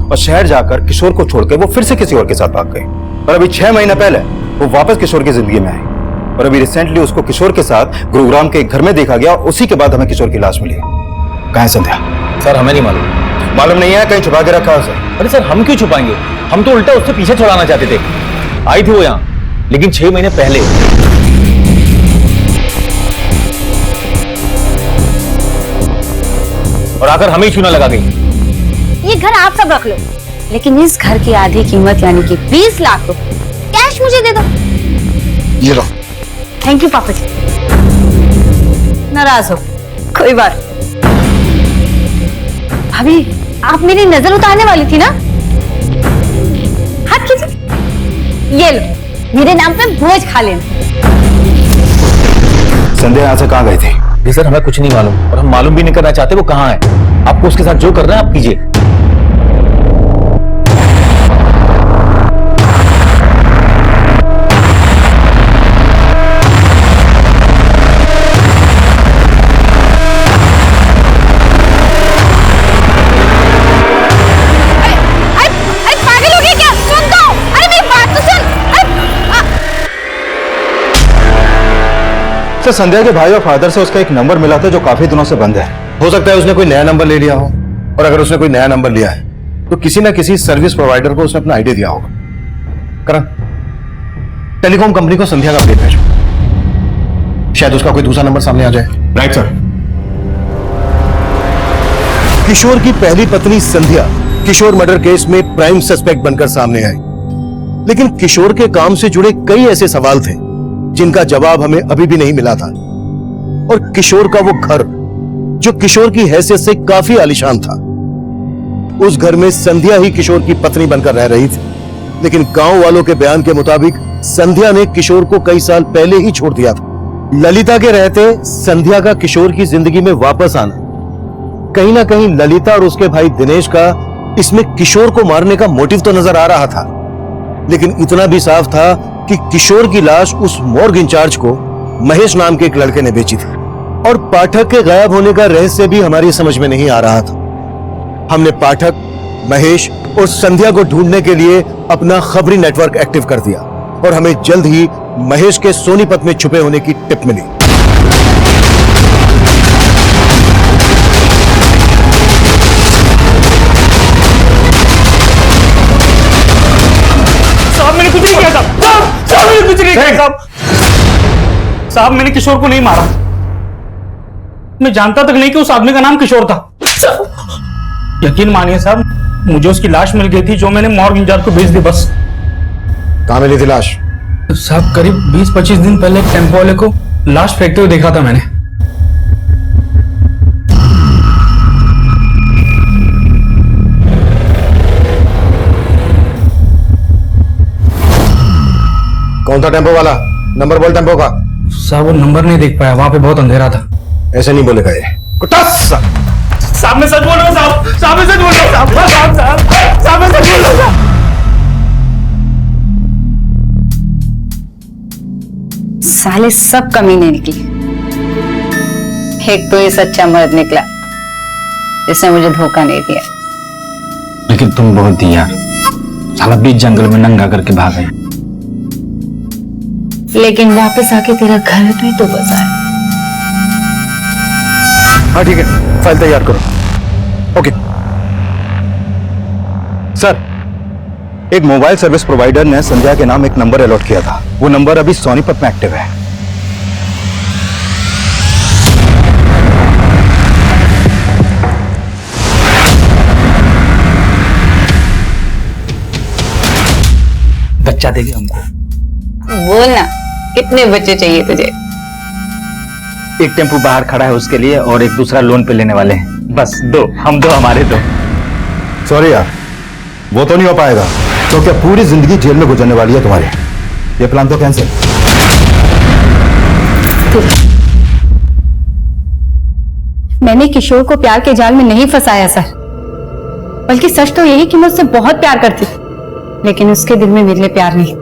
और शहर जाकर किशोर को छोड़कर वो फिर से किसी और के साथ भाग गई। और अभी 6 महीना पहले वो वापस किशोर की जिंदगी में आई और अभी रिसेंटली उसको किशोर के साथ गुरुग्राम के एक घर में देखा गया। उसी के बाद हमें किशोर की लाश मिली। कहां है संध्या? सर हमें नहीं मालूम। मालूम नहीं है, कहीं छुपा के रखा हो सर? अरे सर हम क्यों छुपाएंगे, हम तो उल्टा उससे पीछे छुड़ाना चाहते थे। आई थी वो यहाँ, लेकिन 6 महीने पहले। और आकर हमें ही चूना लगा गई। ये घर आप सब रख लो, लेकिन इस घर की आधी कीमत यानी कि 20 लाख रुपए कैश मुझे दे दो। ये लो। थैंक यू पापा जी। नाराज हो, कोई बात। भाभी आप मेरी नजर उतारने वाली थी ना? हाथ कीजिए, ये लो मेरे नाम पे भोज खा लेना। संध्या यहाँ से कहाँ गई थी? जी सर हमें कुछ नहीं मालूम और हम मालूम भी नहीं करना चाहते वो कहाँ है। आपको उसके साथ जो करना है आप कीजिए। सर संध्या के भाई और फादर से उसका एक नंबर मिला था जो काफी दिनों से बंद है। हो सकता है उसने कोई नया नंबर ले लिया हो, और अगर उसने कोई नया नंबर लिया है तो किसी ना किसी सर्विस प्रोवाइडर को उसने अपना आईडी दिया होगा। करण, टेलीकॉम कंपनी को संध्या का अपडेट भेजो, शायद उसका कोई दूसरा नंबर सामने आ जाए। Right sir. किशोर की पहली पत्नी संध्या किशोर मर्डर केस में प्राइम सस्पेक्ट बनकर सामने आई, लेकिन किशोर के काम से जुड़े कई ऐसे सवाल थे जिनका जवाब हमें अभी भी नहीं मिला था। और किशोर का वो घर जो किशोर की हैसियत से काफी आलीशान था, उस घर में संध्या ही किशोर की पत्नी बनकर रह रही थी। लेकिन गांव वालों के बयान के मुताबिक संध्या ने किशोर को कई साल पहले ही छोड़ दिया था। ललिता के रहते संध्या का किशोर की जिंदगी में वापस आना, कहीं ना कहीं ललिता और उसके भाई दिनेश का इसमें किशोर को मारने का मोटिव तो नजर आ रहा था। लेकिन इतना भी साफ था कि किशोर की लाश उस मॉर्ग इंचार्ज को महेश नाम के एक लड़के ने बेची थी। और पाठक के गायब होने का रहस्य भी हमारी समझ में नहीं आ रहा था। हमने पाठक, महेश और संध्या को ढूंढने के लिए अपना खबरी नेटवर्क एक्टिव कर दिया और हमें जल्द ही महेश के सोनीपत में छुपे होने की टिप मिली। साहब मैंने कुछ नहीं किया साहब, साहब मैंने कुछ नहीं किया साहब। साहब मैंने किशोर को नहीं मारा, मैं जानता तक नहीं कि उस आदमी का नाम किशोर था। यकीन मानिए साहब, मुझे उसकी लाश मिल गई थी जो मैंने मॉर्ग इंचार्ज को भेज दी बस। कहां मिली थी लाश? साहब करीब 20-25 दिन पहले एक टेम्पो वाले को लाश फेंकते हुए देखा था मैंने। कौन था टेम्पो वाला? नंबर बोल टेम्पो का। साहब वो नंबर नहीं देख पाया, वहां पे बहुत अंधेरा था। ऐसे नहीं बोलेगा ये। साहब मैं सच बोल रहा हूँ साहब, साहब मैं सच बोल रहा हूँ साहब, साहब साहब साहब मैं सच बोल रहा हूँ साहब। साले सब कमीने निकले, एक तो ये सच्चा मर्द निकला जिसने मुझे धोखा नहीं दिया। लेकिन तुम बहुत दी यार, साला बीच जंगल में नंगा करके भागे। लेकिन वापस आके तेरा घर भी तो बसाया। हाँ ठीक है, फाइल तैयार करो। ओके सर, एक मोबाइल सर्विस प्रोवाइडर ने संध्या के नाम एक नंबर अलॉट किया था। वो नंबर अभी सोनीपत में एक्टिव है। बच्चा देगी हमको। बोलना कितने बच्चे चाहिए तुझे? एक टेम्पू बाहर खड़ा है उसके लिए और एक दूसरा लोन पे लेने वाले हैं। बस 2, हम 2 हमारे 2। सॉरी यार, वो तो नहीं हो पाएगा क्योंकि पूरी जिंदगी जेल में गुजरने वाली है तुम्हारी। ये प्लान तो कैंसिल। सकती हूँ। मैंने किशोर को प्यार के जाल में नहीं फंसाया सर, बल्कि सच तो यही कि मैं उससे बहुत प्यार करती थी, लेकिन उसके दिल में मेरे लिए प्यार नहीं।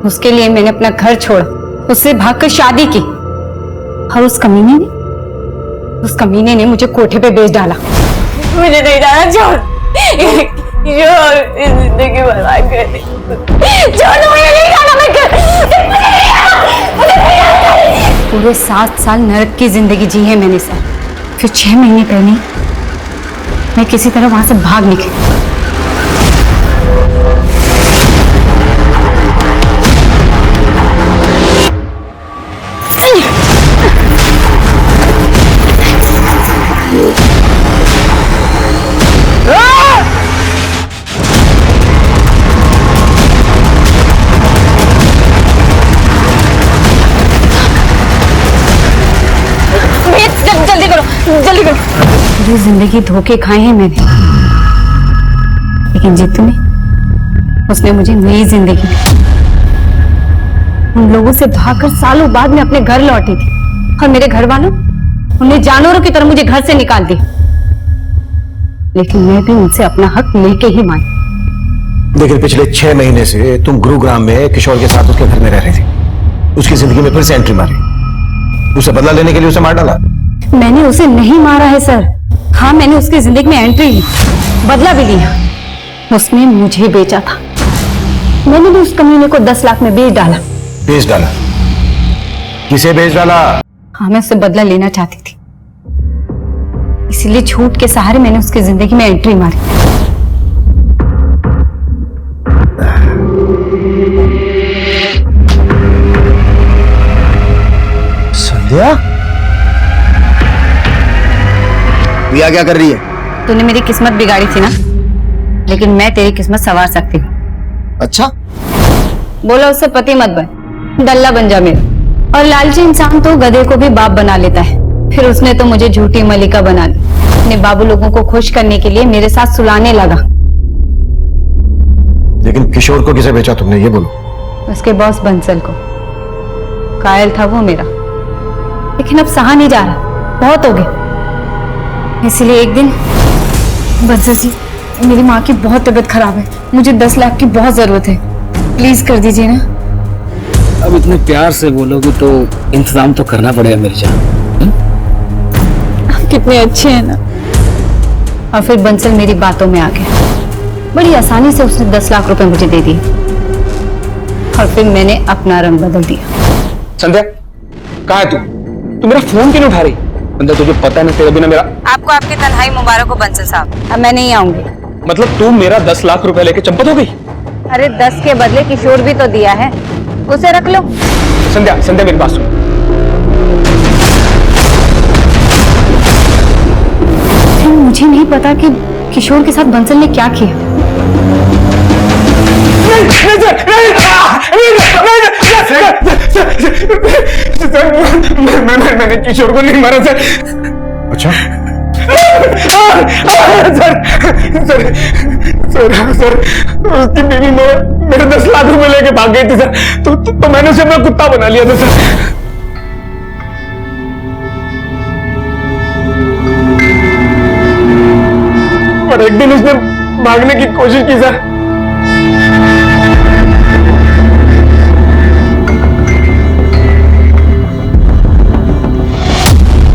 उसके लिए मैंने अपना घर छोड़ा, उससे भागकर शादी की, और उस कमीने ने मुझे कोठे पे बेच डाला। मुझे नहीं जाना, छोड़ इस जिंदगी बर्बाद कर दी। छोड़, मुझे नहीं जाना, मैं पूरे 7 साल नरक की जिंदगी जी है मैंने सर। फिर 6 महीने पहले मैं किसी तरह वहां से भाग निकली। जल्दी करो। पूरी जिंदगी धोखे खाए हैं मैंने, लेकिन जीतू ने, उसने मुझे नई जिंदगी दी। उन लोगों से भागकर सालों बाद मैं अपने घर लौटी थी, और मेरे घर वालों उन्हें जानवरों की तरह मुझे घर से निकाल दिया। लेकिन मैं भी उनसे अपना हक लेके ही मानी। लेकिन पिछले 6 महीने से तुम गुरुग्राम में किशोर के साथ उसके घर में रह रही थी, उसकी जिंदगी में फिर से एंट्री मारी, उसे बदला लेने के लिए उसे मार डाला। मैंने उसे नहीं मारा है सर। हाँ, मैंने उसकी जिंदगी में एंट्री ली, बदला भी लिया। उसने मुझे बेचा था, मैंने भी उस कमीने को 10 लाख में बेच डाला। बेच डाला? किसे बेच डाला? हाँ, मैं उससे बदला लेना चाहती थी, इसलिए झूठ के सहारे मैंने उसकी जिंदगी में एंट्री मारी। संध्या, रिया क्या कर रही है? तूने मेरी किस्मत बिगाड़ी थी ना, लेकिन मैं तेरी किस्मत संवार सकती हूँ। अच्छा? बोला उससे पति मत बन, डल्ला बन जा मेरा। और लालची इंसान तो गधे को भी बाप बना लेता है। फिर उसने तो मुझे झूठी मलिका बना दी। अपने बाबू लोगों को खुश करने के लिए मेरे साथ सुलाने लगा। लेकिन किशोर को किसे बेचा तुमने, ये बोलो। उसके बॉस बंसल को। कायल था वो मेरा, लेकिन अब सहा नहीं जा रहा, बहुत हो गया। इसलिए एक दिन, बंसल जी, मेरी माँ की बहुत तबीयत खराब है, मुझे 10 लाख की बहुत जरूरत है, प्लीज कर दीजिए ना। अब इतने प्यार से बोलोगे तो इंतजाम तो करना पड़ेगा मेरी जान। आप कितने अच्छे हैं ना। और फिर बंसल मेरी बातों में आ गया। बड़ी आसानी से उसने 10 लाख रुपए मुझे दे दिए, और फिर मैंने अपना रंग बदल दिया। संध्या, कहाँ है तू? तू मेरा फोन क्यों नहीं उठा रही? संध्या, तुझे पता है ना तेरे बिना मेरा। आपको आपकी तन्हाई मुबारक हो बंसल साहब, अब मैं नहीं आऊंगी। मतलब तू मेरा 10 लाख रुपए लेके चंपत हो गई? अरे 10 के बदले किशोर भी तो दिया है, उसे रख लो। संध्या, संध्या मेरी बात सुन। मुझे नहीं पता कि किशोर के साथ बंसल ने क्या किया। मैंने किशोर को नहीं मारा सर। अच्छा? सर, उसकी बीवी मेरे 10 लाख रुपए लेके भाग गई थी सर, तो मैंने उसे अपना कुत्ता बना लिया था सर। पर एक दिन उसने भागने की कोशिश की सर।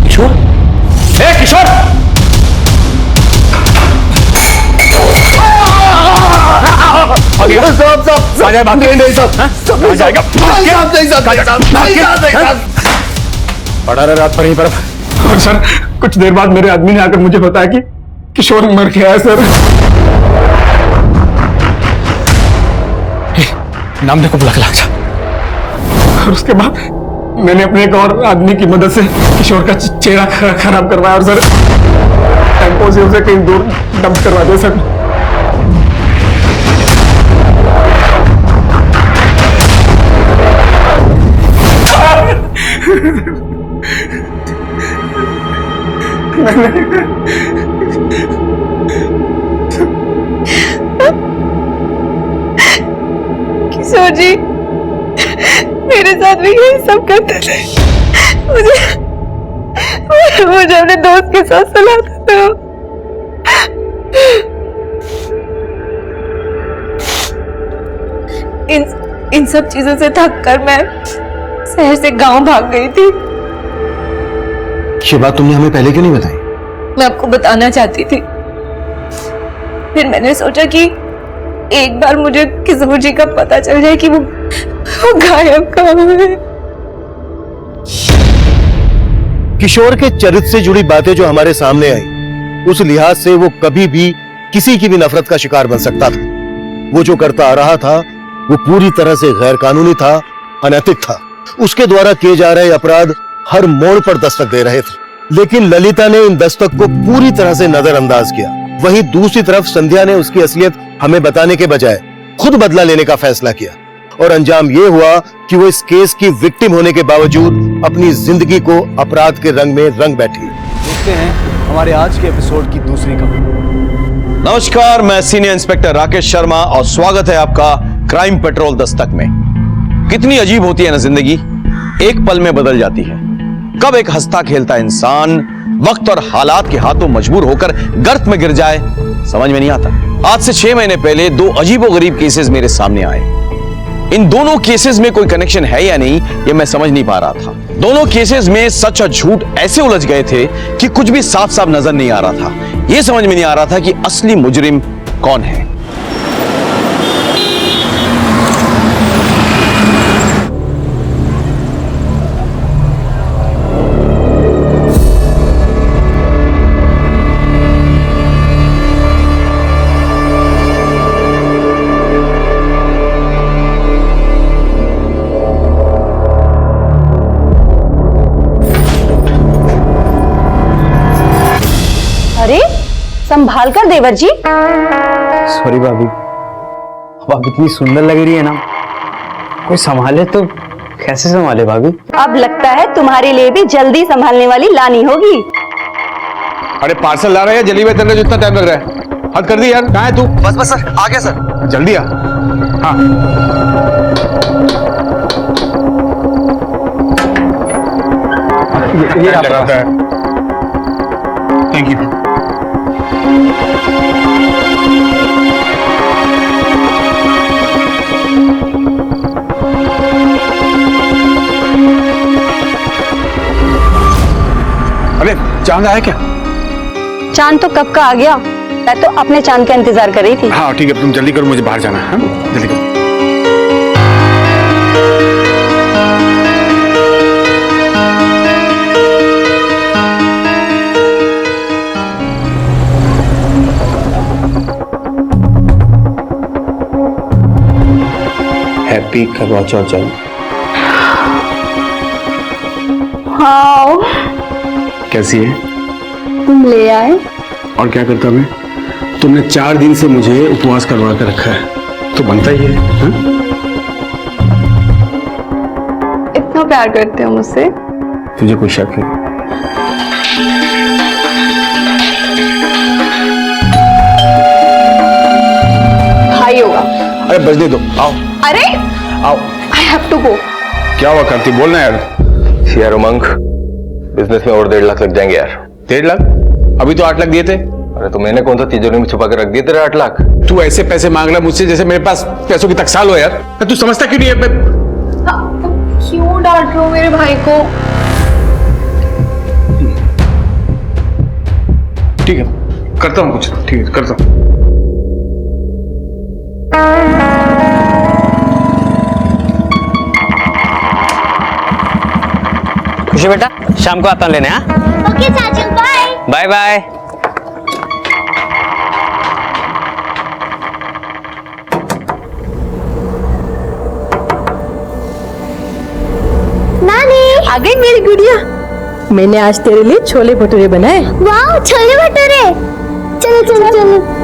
किशोर, किशोर, पड़ा रहा रात पर ही पर। और सर, कुछ देर बाद मेरे आदमी ने आकर मुझे बताया कि किशोर मर गया है सर। नाम देखो, बुला के ला जा। और उसके बाद मैंने अपने एक और आदमी की मदद से किशोर का चेहरा खराब करवाया, और सर टेम्पो से उसे कहीं दूर डंप करवा दिया सर। किशोर जी, मेरे साथ भी यही सब करते थे। मुझे अपने दोस्त के साथ सुलाता था। इन सब चीजों से थक कर मैं शहर से गांव भाग गई थी। ये बात तुमने हमें पहले क्यों नहीं बताई? मैं आपको बताना चाहती थी, फिर मैंने सोचा कि एक बार मुझे किशोर जी का पता चल जाए कि वो गायब कहाँ है। किशोर के चरित्र से जुड़ी बातें जो हमारे सामने आई, उस लिहाज से वो कभी भी किसी की भी नफरत का शिकार बन सकता था। वो जो करता आ रहा था वो पूरी तरह से गैर कानूनी था, अनैतिक था। उसके द्वारा किए जा रहे अपराध हर मोड़ पर दस्तक दे रहे थे, लेकिन ललिता ने इन दस्तक को पूरी तरह से नजरअंदाज किया। वहीं दूसरी तरफ संध्या ने उसकी असलियत हमें बताने के बजाय खुद बदला लेने का फैसला किया, और अंजाम यह हुआ कि वो इस केस की विक्टिम होने के बावजूद अपनी जिंदगी को अपराध के रंग में रंग बैठी। देखते हैं हमारे आज के एपिसोड की दूसरी खबर। नमस्कार, मैं सीनियर इंस्पेक्टर राकेश शर्मा और स्वागत है आपका क्राइम पेट्रोल दस्तक में। कितनी अजीब होती है ना जिंदगी, एक पल में बदल जाती है। कब एक हंसता खेलता इंसान वक्त और हालात के हाथों मजबूर होकर गर्त में गिर जाए, समझ में नहीं आता। आज से 6 महीने पहले 2 अजीबोगरीब केसेस मेरे सामने आए। इन दोनों केसेस में कोई कनेक्शन है या नहीं, ये मैं समझ नहीं पा रहा था। दोनों केसेस में सच और झूठ ऐसे उलझ गए थे कि कुछ भी साफ साफ नजर नहीं आ रहा था। यह समझ में नहीं आ रहा था कि असली मुजरिम कौन है। अरे संभाल कर देवर जी। सॉरी भाभी, अब आप इतनी सुंदर लग रही है ना, कोई संभाले तो कैसे संभाले भाभी? अब लगता है तुम्हारे लिए भी जल्दी संभालने वाली लानी होगी। अरे पार्सल ला रहा है, जल्दी में तेरे जितना टाइम लग रहा है। हद कर दी यार, कहाँ है तू? बस बस सर, आ गया सर। जल्दी आ। हाँ ये लगाता है। Thank you. अरे चांद आया क्या? चांद तो कब का आ गया, मैं तो अपने चांद का इंतजार कर रही थी। हाँ ठीक है, तुम जल्दी करो, मुझे बाहर जाना है। हाँ? जल्दी करो। हैप्पी करवा चौथ जन्म। हाँ कैसी है? तुम ले आए। और क्या करता मैं? तुमने 4 दिन से मुझे उपवास करवा कर रखा है, तो बनता ही है। हाँ? इतना प्यार करते हो मुझसे? तुझे कोई शक है? भाई होगा। अरे बजने दो, आओ अरे आओ। I have to go. क्या हुआ करती, बोलना यार। यार उमंग, बिजनेस में और 1.5 लाख लग जाएंगे यार। 1.5 लाख? अभी तो 8 लाख दिए थे। अरे तो मैंने कौन सा तिजोरी में छुपा कर रख दिए तेरे 8 लाख? तू ऐसे पैसे मांग रहा मुझसे जैसे मेरे पास पैसों की टकसाल हो यार। तू समझता क्यों नहीं है? क्यों डांट रहे हो मेरे भाई को? ठीक है, करता हूँ कुछ। ठीक है, करता हूँ। खुशी बेटा, शाम को आता हूँ लेने। हाँ ओके चाचू, बाय बाय बाय। नानी। आ गई मेरी गुड़िया। मैंने आज तेरे लिए छोले भटूरे बनाए। वाह, छोले भटूरे। चलो चलो चलो।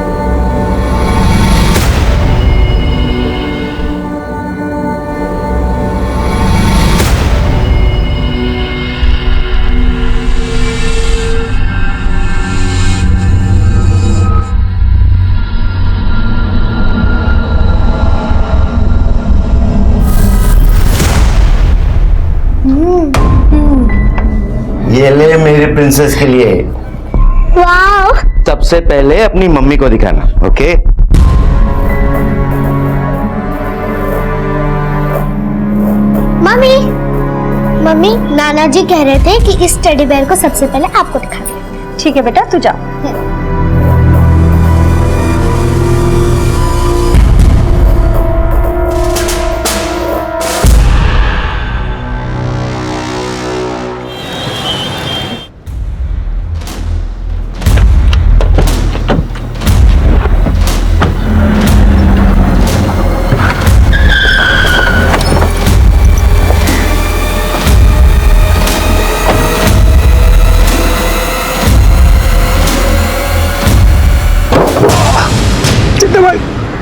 प्रिंसेस के लिए। वाह। सबसे पहले अपनी मम्मी को दिखाना, ओके? मम्मी, मम्मी, नाना जी कह रहे थे कि इस टेडी बेयर को सबसे पहले आपको दिखाना। ठीक है बेटा, तू जा।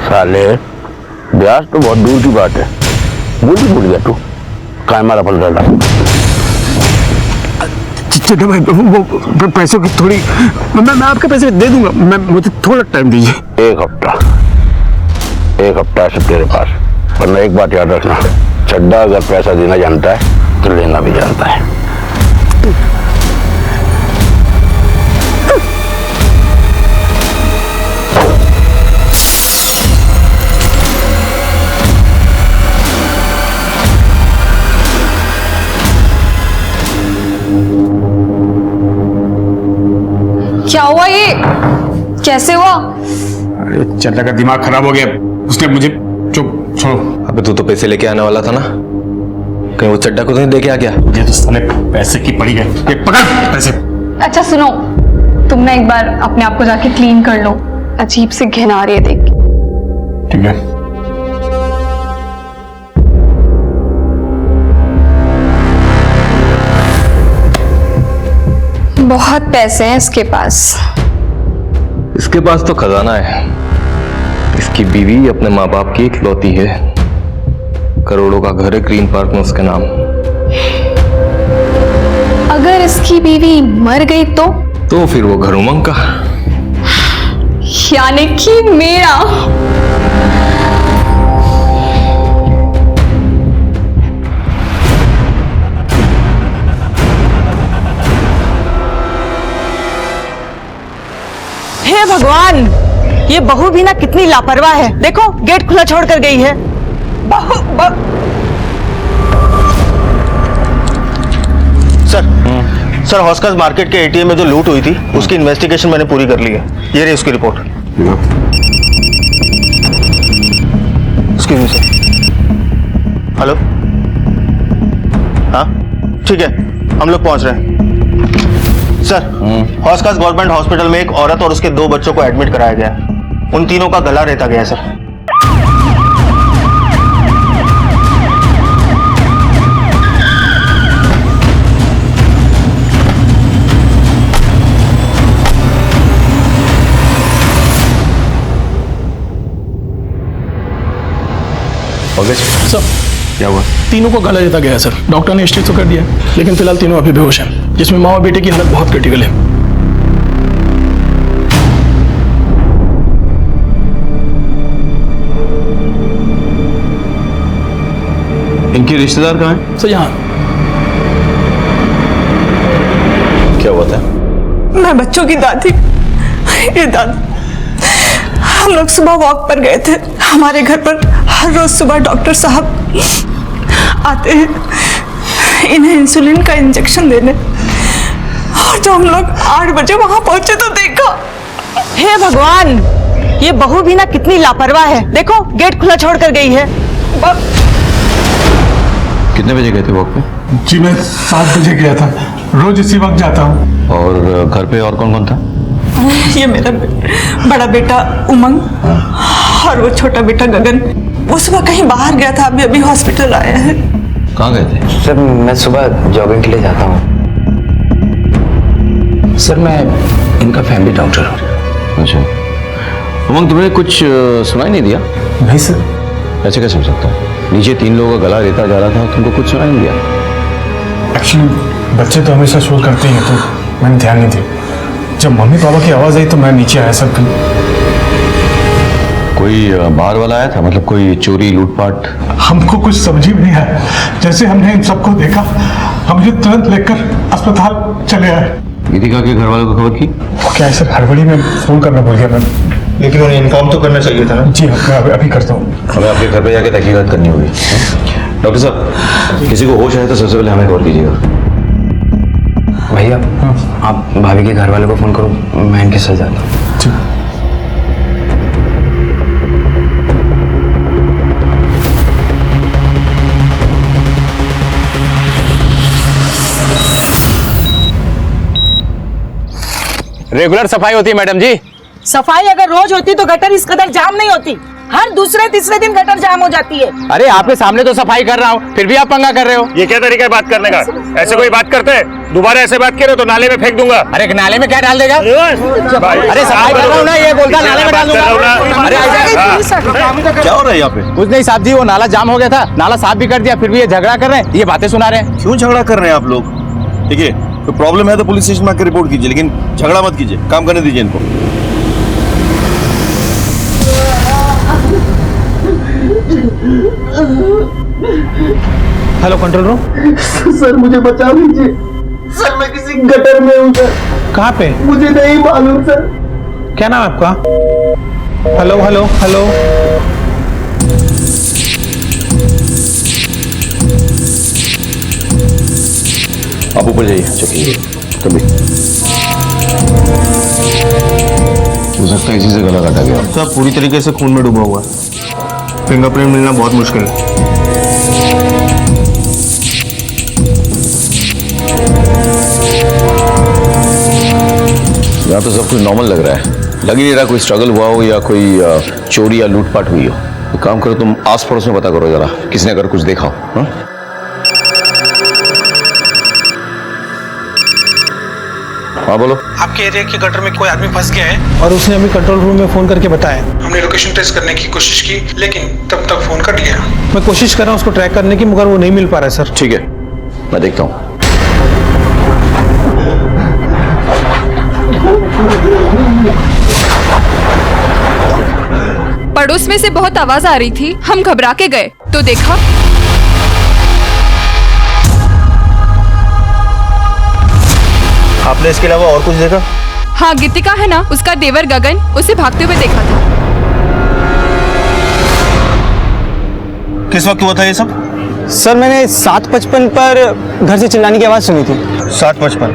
साले ब्याज तो बहुत दूर की बात है, भूल गया तू काय मारा पड़ रहा। चिट्टा भाई, वो पैसों की थोड़ी मैं आपके पैसे दे दूंगा, मुझे थोड़ा टाइम दीजिए। एक हफ्ता है तेरे पास, वरना एक बात याद रखना, चड्डा अगर पैसा देना जानता है तो लेना भी जानता है। क्या हुआ ये? कैसे हुआ? अरे चड्डा का दिमाग खराब हो गया, उसने मुझे चुप छोड़ो। अबे तू तो पैसे लेके आने वाला था ना, कहीं वो चड्डा को नहीं दे के आ गया? ये तो साले पैसे की पड़ी गए, ये पकड़ पैसे। अच्छा सुनो, तुम ना एक बार अपने आप को जाके क्लीन कर लो, अजीब सी घिन आ रही है देख। ठीक है। बहुत पैसे हैं इसके पास। इसके पास तो खजाना है, इसकी बीवी अपने माँ बाप की इकलौती है, करोड़ों का घर है ग्रीन पार्क में उसके नाम। अगर इसकी बीवी मर गई तो फिर वो घर उमंग का, यानी कि मेरा। हे भगवान, ये बहू भी ना कितनी लापरवाह है। देखो गेट खुला छोड़ कर गई है। सर हॉस्कर्स मार्केट के एटीएम में जो लूट हुई थी उसकी इन्वेस्टिगेशन मैंने पूरी कर ली है। ये रही उसकी report. Excuse me sir. Hello, हाँ ठीक है, हम लोग पहुंच रहे हैं। सर हॉस्कर्स गवर्नमेंट हॉस्पिटल में एक औरत और उसके 2 बच्चों को एडमिट कराया गया है। उन तीनों का गला रेता गया है सर। सर क्या हुआ? तीनों को गला देता गया है सर। डॉक्टर ने स्टेज तो कर दिया, लेकिन फिलहाल तीनों अभी बेहोश हैं, जिसमें माँ और बेटे की हालत बहुत क्रिटिकल है। इनके रिश्तेदार कहाँ हैं? सर यहाँ। क्या हुआ था? मैं बच्चों की दादी। ये दादी, हम लोग सुबह वॉक पर गए थे। हमारे घर पर हर रोज सुबह डॉक्टर साहब आते हैं इन्हें इंसुलिन का इंजेक्शन देने, और जब हम लोग 8 बजे वहां पहुंचे तो देखा। हे भगवान, ये बहू भी ना कितनी लापरवाह है। देखो गेट खुला छोड़ कर गई है। कितने बजे गए थे वॉक पे? जी मैं 7 बजे गया था, रोज इसी वक्त जाता हूँ। और घर पे और कौन कौन था? ये मेरा बड़ा बेटा उमंग और वो छोटा बेटा गगन। वो सुबह कहीं बाहर गया था, अभी अभी हॉस्पिटल आया है। कहाँ गए थे? सर मैं सुबह जॉगिंग के लिए जाता हूँ। सर मैं इनका फैमिली डॉक्टर हूँ। अच्छा, उमंग तुमने कुछ सुनाई नहीं दिया? नहीं सर। ऐसे कैसे हो सकता है? नीचे 3 लोगों का गला रेता जा रहा था, तुमको कुछ सुनाई नहीं दिया? एक्चुअली बच्चे तो हमेशा शोर करते हैं, तो मैंने ध्यान नहीं दिया। जब मम्मी पापा की आवाज आई तो मैं नीचे आया सर। कोई बाहर वाला आया था? मतलब कोई चोरी लूटपाट? हमको कुछ समझ ही नहीं आया। जैसे हमने इन सबको देखा, हम ये तुरंत लेकर अस्पताल चले आए। गीतिका के घर वालों को खबर की? क्या है सर, हड़बड़ी में फोन करना भूल गया मैं, लेकिन उन्हें इन्फॉर्म तो करना चाहिए था ना। जी हाँ, मैं अभी करता हूँ। हमें आपके घर पे जाके तहकीकात करनी होगी। डॉक्टर साहब, किसी को होश आए तो सबसे पहले हमें खबर कीजिएगा। भैया आप भाभी के घर वालों को फोन करो, मैं इनके साथ जाता हूँ। रेगुलर सफाई होती है मैडम जी। सफाई अगर रोज होती तो गटर इस कदर जाम नहीं होती। हर दूसरे तीसरे दिन गटर जाम हो जाती है। अरे आपके सामने तो सफाई कर रहा हूँ, फिर भी आप पंगा कर रहे हो। ये क्या तरीका है बात करने का? ऐसे कोई बात करते हैं? दोबारा ऐसे बात करे तो नाले में फेंक दूंगा। अरे नाले में क्या डाल देगा? अरे सफाई कर रहा हूँ ना, ये बोलता नाले में डाल दूंगा। अरे क्या हो रहा है यहाँ पे? कुछ नहीं साहब जी, वो नाला जाम हो गया था, नाला साफ भी कर दिया, फिर भी ये झगड़ा कर रहे हैं, ये बातें सुना रहे हैं। क्यों झगड़ा कर रहे हैं आप लोग? देखिए, तो प्रॉब्लम है तो पुलिस स्टेशन में आकर रिपोर्ट कीजिए, लेकिन झगड़ा मत कीजिए, काम करने दीजिए इनको। Hello control room. सर मुझे बचा लीजिए सर, मैं किसी गटर में हूँ सर। कहाँ पे? मुझे नहीं मालूम सर। क्या नाम है आपका? Hello hello hello. आप ऊपर जाइए, चेक कीजिए। कभी हो सकता है इसी से गला काटा गया। सर पूरी तरीके से खून में डूबा हुआ है, फिंगरप्रिंट मिलना बहुत मुश्किल है। यहाँ तो सब कुछ नॉर्मल लग रहा है, लग ही नहीं रहा कोई स्ट्रगल हुआ हो या कोई चोरी या लूटपाट हुई हो। तो काम करो, तुम आस पड़ोस में पता करो जरा, किसने अगर कुछ देखा हो। हाँ? हाँ बोलो। आपके एरिया के गटर में कोई आदमी फंस गया है और उसने अभी कंट्रोल रूम में फोन करके बताया। हमने लोकेशन ट्रेस करने की कोशिश की, लेकिन तब तक फोन कट गया। मैं कोशिश कर रहा हूँ उसको ट्रैक करने की, मगर वो नहीं मिल पा रहा है सर। ठीक है, मैं देखता हूँ। पड़ोस में से बहुत आवाज आ रही थी, हम घबरा के गए तो देखा आपने इसके अलावा और कुछ देखा? हाँ, गीतिका है ना, उसका देवर गगन उसे भागते हुए देखा था। किस वक्त हुआ था ये सब? सर मैंने 7:55 पर घर से चिल्लाने की आवाज सुनी थी। 7:55?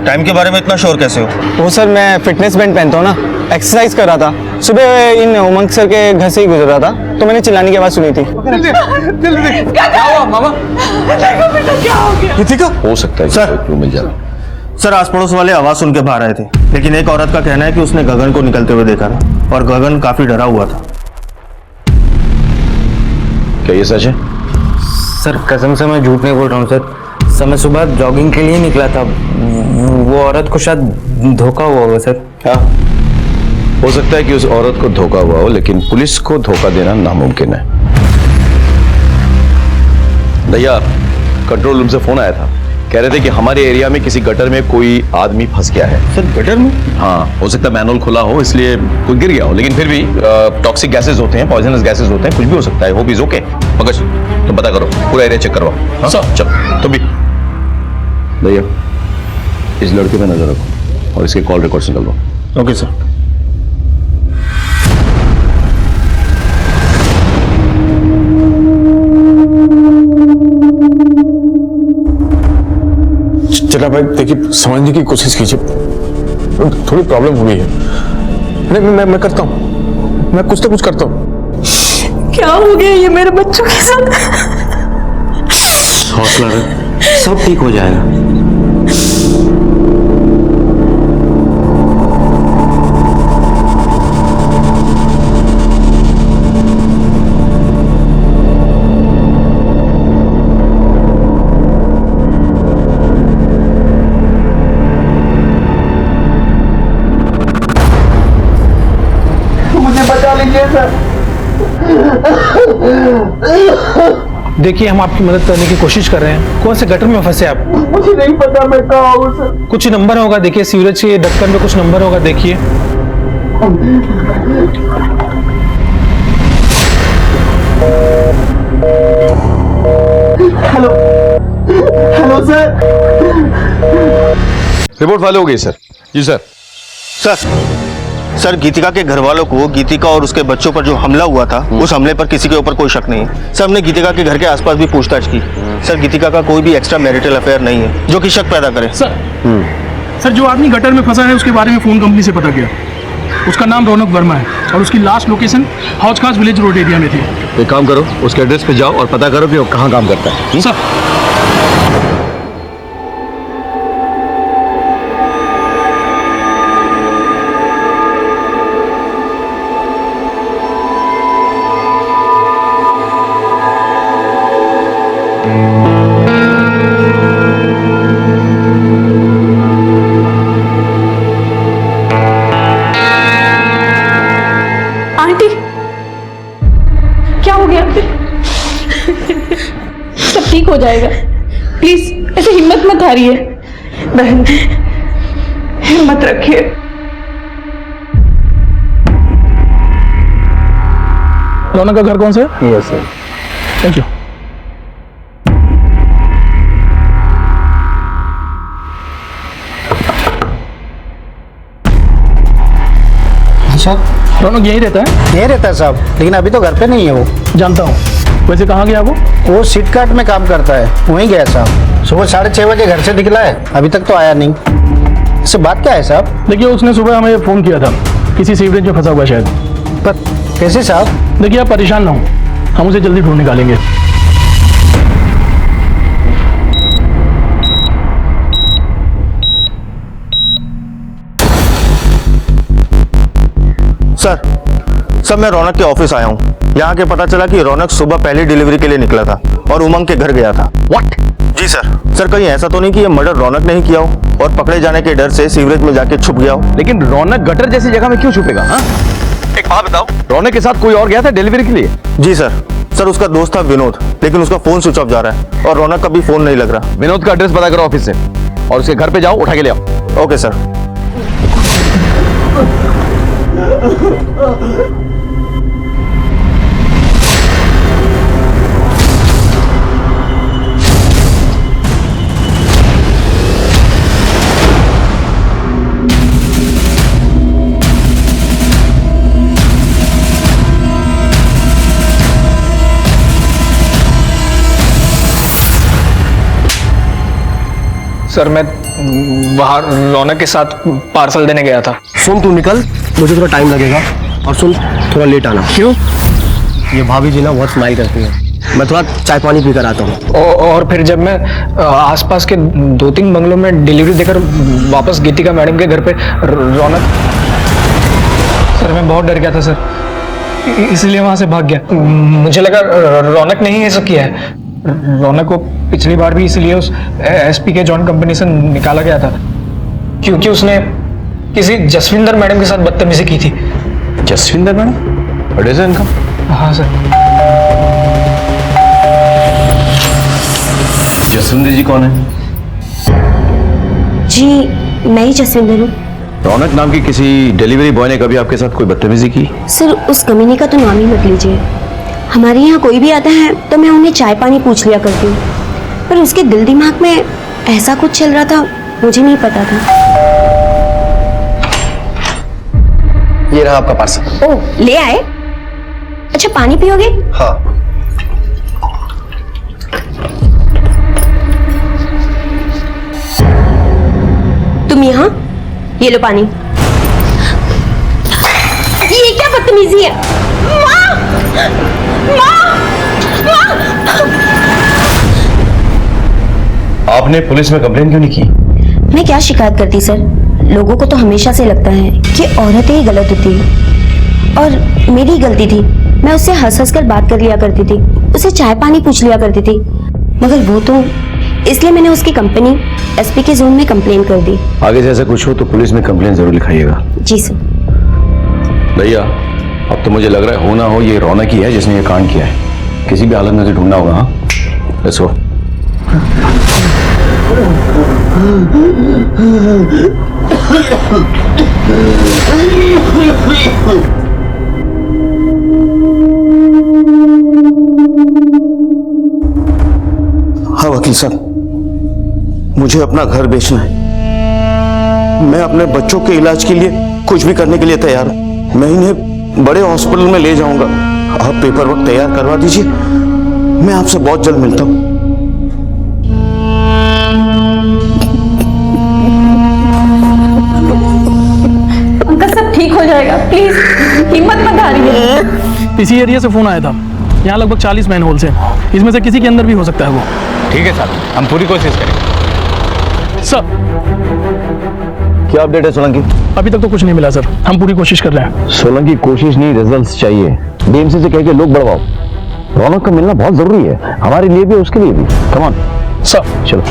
टाइम के बारे में इतना श्योर कैसे हो? वो सर मैं फिटनेस बैंड पहनता हूँ ना, एक्सरसाइज कर रहा था। सुबह इन उमंग सर के घर से ही गुजर रहा था, तो मैंने चिल्लाने की आवाज सुनी थी। क्या हुआ मामा? देखो बेटा क्या हो गया? गीतिका? हो सकता है सर क्यों मिल जाए। सर आस पड़ोस वाले आवाज सुन के बाहर आए थे, लेकिन एक औरत का कहना है कि उसने गगन को निकलते हुए देखा था और गगन काफी डरा हुआ था। क्या ये सच है? सर कसम से मैं झूठ नहीं बोल रहा हूँ सर। मैं सुबह जॉगिंग के लिए निकला था, वो औरत को शायद धोखा हुआ होगा सर। हाँ, हो सकता है कि उस औरत को धोखा हुआ हो, लेकिन पुलिस को धोखा देना नामुमकिन है। भैया, कंट्रोल रूम से फोन आया था, कह रहे थे कि हमारे एरिया में किसी गटर में कोई आदमी फंस गया है। सर गटर में? हाँ, हो सकता है मैनुअल खुला हो इसलिए कोई गिर गया हो, लेकिन फिर भी टॉक्सिक गैसेस होते हैं, पॉइजनस गैसेस होते हैं, कुछ भी हो सकता है। Hope is okay. मगर तुम पता करो, पूरा एरिया चेक करवाओ। हाँ? चलो तुम भी। भैया, इस लड़के पे नजर रखो और इसके कॉल रिकॉर्ड निकलवाओ। Okay sir. चला भाई, देखिए समझने की कोशिश कीजिए, थोड़ी प्रॉब्लम हो गई है। नहीं मैं करता हूँ, मैं कुछ तो कुछ करता हूँ। क्या हो गया ये मेरे बच्चों के साथ? हौसला रख, सब ठीक हो जाएगा। देखिए हम आपकी मदद करने की कोशिश कर रहे हैं। कौन से गटर में फंसे आप? मुझे नहीं पता मैं कहाँ हूँ सर। कुछ नंबर होगा, देखिए सीवरेज के ढक्कन में कुछ नंबर होगा, देखिए। Hello hello sir. Report file हो गई सर। जी सर। सर गीतिका के घर वालों को गीतिका और उसके बच्चों पर जो हमला हुआ था उस हमले पर किसी के ऊपर कोई शक नहीं है। सर हमने गीतिका के घर के आसपास भी पूछताछ की। सर गीतिका का कोई भी एक्स्ट्रा मैरिटल अफेयर नहीं है जो कि शक पैदा करे। सर जो आदमी गटर में फंसा है उसके बारे में फोन कंपनी से पता किया। उसका नाम रौनक वर्मा है और उसकी लास्ट लोकेशन हौज खास विलेज रोड एरिया में थी। एक काम करो, उसके एड्रेस पे जाओ और पता करो कि वो कहाँ काम करता है। सर आंटी क्या हो गया? सब ठीक हो जाएगा, प्लीज ऐसे हिम्मत मत हारिए। बहन जी हिम्मत रखिए। रौनक का घर कौन सा है? Yes sir. Thank you. Sir Raunak यहीं रहता है? यहीं रहता है साहब, लेकिन अभी तो घर पे नहीं है वो। जानता हूँ। वैसे कहाँ गया वो? वो सिटकाट में काम करता है, वहीं गया साहब। सुबह 6:30 बजे घर से निकला है, अभी तक तो आया नहीं। इससे बात क्या है साहब? देखिए उसने सुबह हमें फोन किया था, किसी सीवरेज में फंसा हुआ शायद। पर कैसे साहब? देखिए आप परेशान ना हो, हम उसे जल्दी ढूंढ निकालेंगे। सर मैं रौनक के ऑफिस आया हूँ। यहाँ के पता चला कि रौनक सुबह पहली डिलीवरी के लिए निकला था और उमंग के घर गया था। व्हाट? जी सर कहीं ऐसा तो नहीं कि ये मर्डर रौनक ने ही किया हो और पकड़े जाने के डर से सीवरेज में जाके छुप गया हो? लेकिन रौनक गटर जैसी जगह में क्यों छुपेगा? हाँ, एक बात बताओ, रौनक के साथ कोई और गया था डिलीवरी के लिए? जी सर उसका दोस्त था विनोद, लेकिन उसका फोन स्विच ऑफ जा रहा है और रौनक का भी फोन नहीं लग रहा। विनोद का एड्रेस पता करो ऑफिस से और उसके घर पे जाओ, उठा के ले आओ। Okay sir. सर मैं बाहर रौनक के साथ पार्सल देने गया था। सुन तू निकल, मुझे थोड़ा टाइम लगेगा। और सुन थोड़ा लेट आना। क्यों? ये भाभी जी ना बहुत स्माइल करती है, मैं थोड़ा चाय पानी पी कर आता हूँ। और फिर जब मैं आसपास के 2-3 बंगलों में डिलीवरी देकर वापस गीतिका मैडम के घर पे रौनक, सर मैं बहुत डर गया था सर, इसलिए वहां से भाग गया। मुझे लगा रौनक ने ही ये सब किया है। रौनक को पिछली बार भी इसलिए उस एसपी के जॉइंट कंपनी से निकाला गया था क्योंकि उसने किसी जसविंदर मैडम के साथ बदतमीजी की थी। जसविंदर मैडम? व्हाट इज इनका? हाँ सर। जसविंदर जी कौन है? जी मैं ही जसविंदर हूँ। रौनक नाम की किसी डिलीवरी बॉय ने कभी आपके साथ कोई बदतमीजी की? सर उस कमीने का तो नाम ही मत लीजिए। हमारे यहाँ कोई भी आता है तो मैं उन्हें चाय पानी पूछ लिया करती हूँ, पर उसके दिल दिमाग में ऐसा कुछ चल रहा था मुझे नहीं पता था। ये रहा आपका पार्सल। ओह ले आए? अच्छा पानी पियोगे? हाँ। तुम यहाँ, ये लो पानी। ये क्या बदतमीजी है? माँ! माँ! माँ! आपने पुलिस में कंप्लेन क्यों नहीं की? मैं क्या शिकायत करती सर, लोगों को तो हमेशा से लगता है कि औरतें ही गलत होती है और मेरी गलती थी। मैं उससे हंस हंस कर बात कर लिया करती थी, उसे चाय पानी पूछ लिया करती थी, मगर वो तो, इसलिए मैंने उसकी कंपनी एसपी के जोन में कंप्लेन कर दी। आगे से ऐसा कुछ हो तो पुलिस में कंप्लेन जरूर लिखाइएगा। जी सर। भैया अब तो मुझे लग रहा है हो ना हो ये रौनक ही है जिसने ये कांड किया है। किसी भी हालत में उसे ढूंढना होगा। हाँ लेट्स गो। हाँ वकील साहब, मुझे अपना घर बेचना है। मैं अपने बच्चों के इलाज के लिए कुछ भी करने के लिए तैयार हूं। मैं इन्हें बड़े हॉस्पिटल में ले जाऊंगा। आप पेपर वर्क तैयार करवा दीजिए, मैं आपसे बहुत जल्द मिलता हूं। अंकल सब ठीक हो जाएगा, प्लीज हिम्मत मत हारिए। इसी एरिया से फोन आया था। यहाँ लगभग 40 मैन होल्स हैं, इसमें से किसी के अंदर भी हो सकता है वो। ठीक है सर, हम पूरी कोशिश करेंगे। सर क्या अपडेट है सोलंकी? अभी तक तो कुछ नहीं मिला सर, हम पूरी कोशिश कर रहे हैं। सोलंकी कोशिश नहीं, रिजल्ट्स चाहिए। डीएमसी से कह के लोग बढ़वाओ। रौनक का मिलना बहुत जरूरी है, हमारे लिए भी उसके लिए भी। Come on sir. चलो।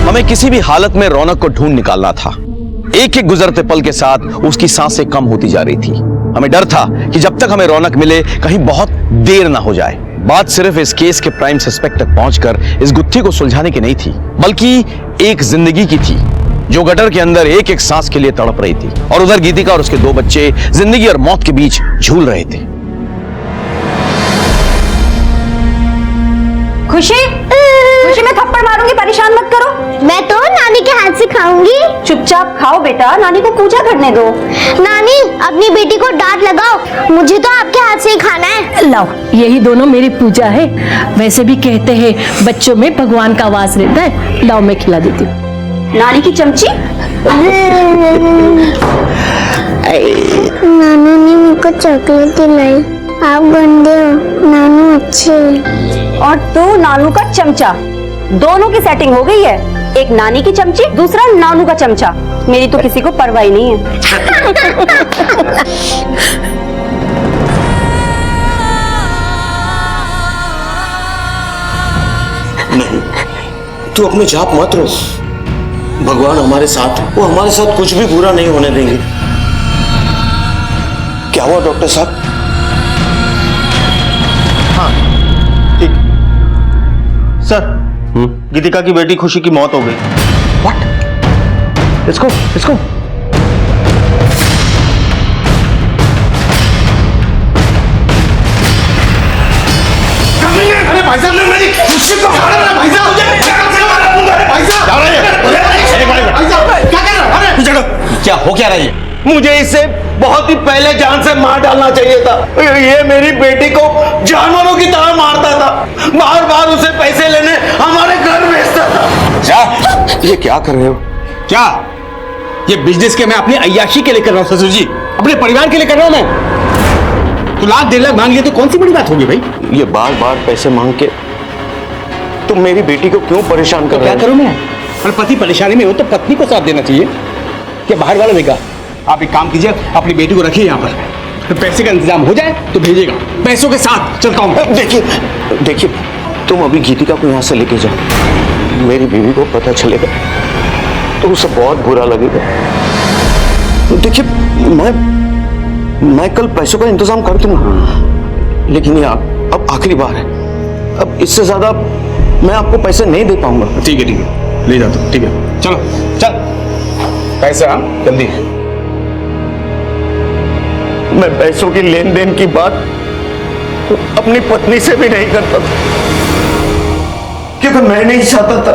हमें किसी भी हालत में रौनक को ढूंढ निकालना था। एक एक गुजरते पल के साथ उसकी सांसें कम होती जा रही थी। हमें डर था कि जब तक हमें रौनक मिले कहीं बहुत देर ना हो जाए। बात सिर्फ इस केस के प्राइम सस्पेक्ट तक पहुंचकर इस गुत्थी को सुलझाने की नहीं थी, बल्कि एक जिंदगी की थी जो गटर के अंदर एक एक सांस के लिए तड़प रही थी, और उधर गीतिका और उसके दो बच्चे जिंदगी और मौत के बीच झूल रहे थे। खुशी, खुशी मैं थप्पड़ मारूंगी, परेशान मत करो। मैं तो नानी के हाथ से खाऊंगी। चुपचाप खाओ बेटा, नानी को पूजा करने दो। नानी अपनी बेटी को डांट लगाओ, मुझे तो आपके हाथ से ही खाना है। लाओ, यही दोनों मेरी पूजा है। वैसे भी कहते हैं बच्चों में भगवान का वास रहता है। लाओ मैं खिला देती हूँ। नानी की चमची। नानू ने मुझको चॉकलेट दिलाई। आप गंदे हो, नानू अच्छे। और तू नानू का चमचा। दोनों की सेटिंग हो गई है, एक नानी की चमची, दूसरा नानू का चमचा। मेरी तो किसी को परवाह ही नहीं है। नहीं, तू अपने जाप मत रो। भगवान हमारे साथ है, वो हमारे साथ कुछ भी बुरा नहीं होने देंगे। क्या हुआ डॉक्टर साहब? हाँ ठीक सर, गीतिका की बेटी खुशी की मौत हो गई। व्हाट? इसको अरे भाई साहब, मेरी खुशी को मार रहा है भाई साहब। भाई साहब क्या कर रहा है? अरे क्या हो क्या रहा है? मुझे इसे बहुत ही पहले जान से मार डालना चाहिए था। ये मेरी बेटी को जानवरों की तरह मारता था, बार बार उसे पैसे लेने हमारे घर भेजता था। क्या ये क्या कर रहे हो? क्या ये बिजनेस के मैं अपनी अय्याशी के लिए कर रहा हूँ ससुर जी, अपने परिवार के लिए कर रहा हूँ मैं। तो लाख 1.5 लाख मांग लिए तो कौन सी बड़ी बात होगी भाई? ये बार बार पैसे मांग के तुम मेरी बेटी को क्यों परेशान कर रहे हो? क्या करूं मैं? और पति परेशानी में हो तो पत्नी को साथ देना चाहिए कि बाहर वाला देगा। आप एक काम कीजिए, अपनी बेटी को रखिए यहाँ पर, तो पैसे का इंतजाम हो जाए तो भेजिएगा, पैसों के साथ चलता हूँ। देखिए तुम अभी गीतिका को यहाँ से लेके जाओ। मेरी बीवी को पता चलेगा तो उसे बहुत बुरा लगेगा। देखिए मैं कल पैसों का इंतजाम कर दूंगा, लेकिन ये अब आखिरी बार है। अब इससे ज्यादा मैं आपको पैसे नहीं दे पाऊंगा। ठीक है ले जाता हूँ। ठीक है चलो चल, पैसे हाँ जल्दी। मैं पैसों की लेन देन की बात अपनी पत्नी से भी नहीं करता था, क्योंकि मैं नहीं चाहता था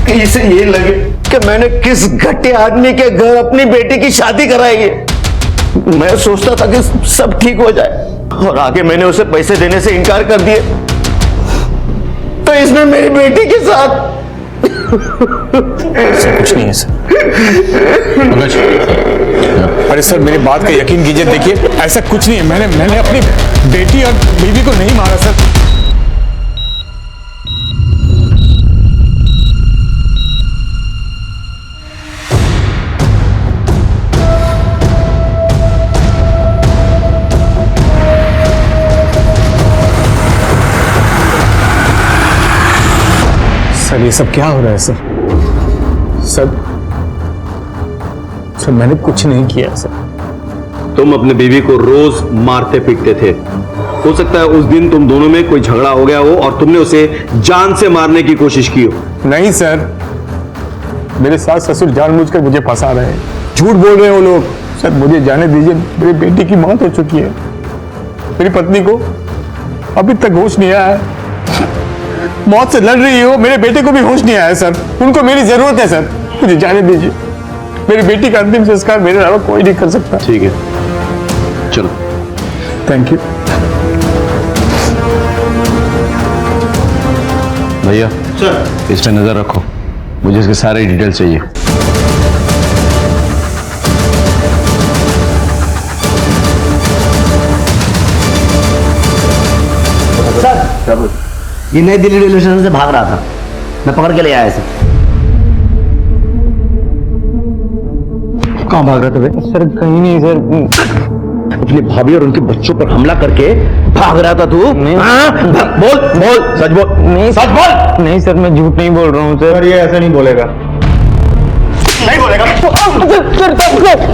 कि इसे ये लगे कि मैंने किस घटिया आदमी के घर अपनी बेटी की शादी कराई है। मैं सोचता था कि सब ठीक हो जाए, और आगे मैंने उसे पैसे देने से इनकार कर दिए तो इसने मेरी बेटी के साथ। ऐसा कुछ नहीं है सर। अरे सर मेरी बात का यकीन कीजिए, देखिए ऐसा कुछ नहीं है। मैंने अपनी बेटी और बीवी को नहीं मारा सर। सर ये सब क्या हो रहा है सर? सर मैंने कुछ नहीं किया सर। तुम अपने बीवी को रोज मारते पीटते थे। हो सकता है उस दिन तुम दोनों में कोई झगड़ा हो गया हो और तुमने उसे जान से मारने की कोशिश की हो। नहीं सर, मेरे सास ससुर जानबूझकर मुझे फंसा रहे हैं, झूठ बोल रहे हैं वो लोग। सर मुझे जाने दीजिए, मेरी बेटी की मौत हो चुकी है, मेरी पत्नी को अभी तक होश नहीं आया है, मौत से लड़ रही हो, मेरे बेटे को भी होश नहीं आया सर, उनको मेरी जरूरत है सर, मुझे जाने दीजिए। मेरी बेटी का अंतिम संस्कार मेरे अलावा कोई नहीं कर सकता। ठीक है, चलो। थैंक यू भैया। सर, इस पे नजर रखो, मुझे इसके सारे डिटेल चाहिए। सर, ये नई दिल्ली रेलवे स्टेशन से भाग रहा था, मैं पकड़ के ले आया सर। कहाँ भाग रहे थे भाई? सर कहीं नहीं सर, अपनी भाभी और उनके बच्चों पर हमला करके भाग रहा था तू? बोल बोल, सच बोल। नहीं सच बोल। नहीं सर, मैं झूठ नहीं बोल रहा हूँ सर। ये ऐसा नहीं बोलेगा। नहीं बोलेगा?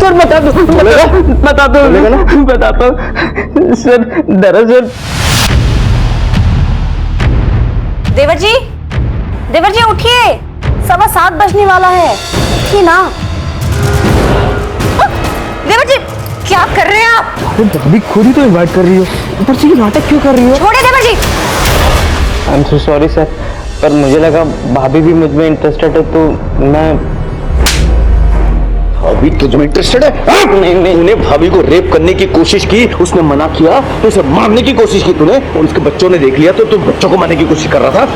सर बता दो, बता दो, बताता हूँ सर। दरअसल देवर जी उठिए, 7:15 बजने वाला है, उठिए ना। देवर जी क्या कर रहे हैं आप? भाभी खुद ही तो इनवाइट कर रही हो, ऊपर से ये नाटक क्यों कर रही हो? छोड़े देवर जी। I am so sorry sir, पर मुझे लगा भाभी भी मुझ में इंटरेस्टेड है तो मैं। भाभी तुझ में इंटरेस्टेड है? नहीं, तूने भाभी को रेप करने की कोशिश की, उसने मना किया तो उसे मारने की कोशिश की तूने, और उसके बच्चों ने देख लिया तो तू बच्चों को मारने की कोशिश कर रहा था।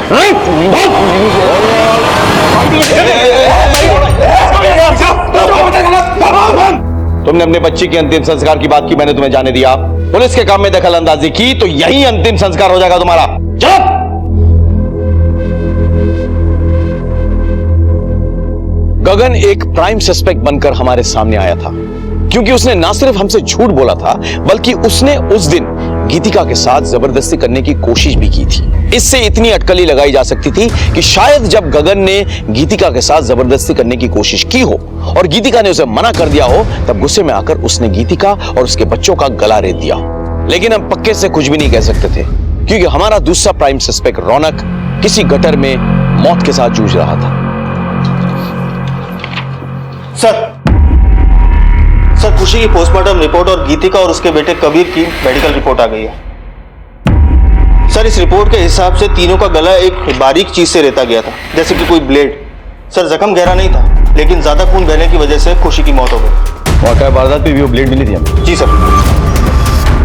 तुमने अपने बच्चे के अंतिम संस्कार की बात की, मैंने तुम्हें जाने दिया। पुलिस के काम में दखल अंदाजी की तो यही अंतिम संस्कार हो जाएगा तुम्हारा। चलो। गगन एक प्राइम सस्पेक्ट बनकर हमारे सामने आया था, क्योंकि उसने ना सिर्फ हमसे झूठ बोला था, बल्कि उसने उस दिन गीतिका के साथ जबरदस्ती करने की कोशिश भी की थी। इससे इतनी अटकली लगाई जा सकती थी कि शायद जब गगन ने गीतिका के साथ जबरदस्ती करने की कोशिश की हो और गीतिका ने उसे मना कर दिया हो, तब गुस्से में आकर उसने गीतिका और उसके बच्चों का गला रेत दिया हो। लेकिन हम पक्के से कुछ भी नहीं कह सकते थे, क्योंकि हमारा दूसरा प्राइम सस्पेक्ट रौनक किसी गटर में मौत के साथ जूझ रहा था। सर, खुशी की पोस्टमार्टम रिपोर्ट और गीतिका और उसके बेटे कबीर की मेडिकल रिपोर्ट आ गई है। सर, इस रिपोर्ट के हिसाब से तीनों का गला एक बारीक चीज से रेता गया था, जैसे कि कोई ब्लेड। सर, जख्म गहरा नहीं था, लेकिन ज्यादा खून बहने की वजह से खुशी की मौत हो गई। वाकई वारदात पे भी वो ब्लेड मिली थी हमें? जी सर।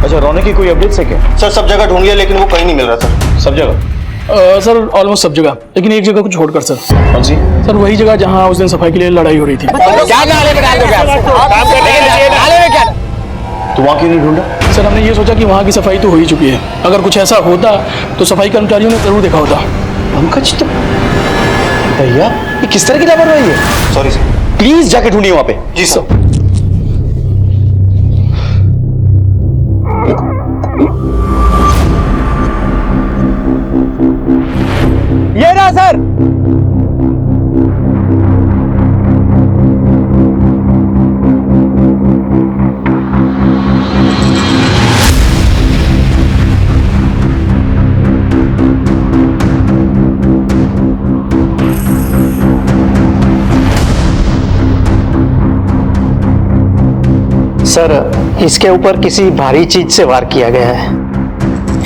अच्छा, रौनक की कोई अपडेट है क्या? सर, सब जगह ढूंढ लिया, लेकिन वो कहीं नहीं मिल रहा सर। सब जगह? सर ऑलमोस्ट सब जगह, लेकिन एक जगह को छोड़कर सर। कौन सी? सर वही जगह जहां उस दिन सफाई के लिए लड़ाई हो रही थी। तो वहां क्यों नहीं ढूंढा? सर हमने ये सोचा कि वहां की सफाई तो हो ही चुकी है, अगर कुछ ऐसा होता तो सफाई कर्मचारियों ने जरूर देखा होता। पंकज, तो भैया ये किस तरह की लापरवाही है? Sorry sir. प्लीज जाके ढूंढिए वहां पे। जी सर। ये रहा सर। सर, इसके ऊपर किसी भारी चीज से वार किया गया है,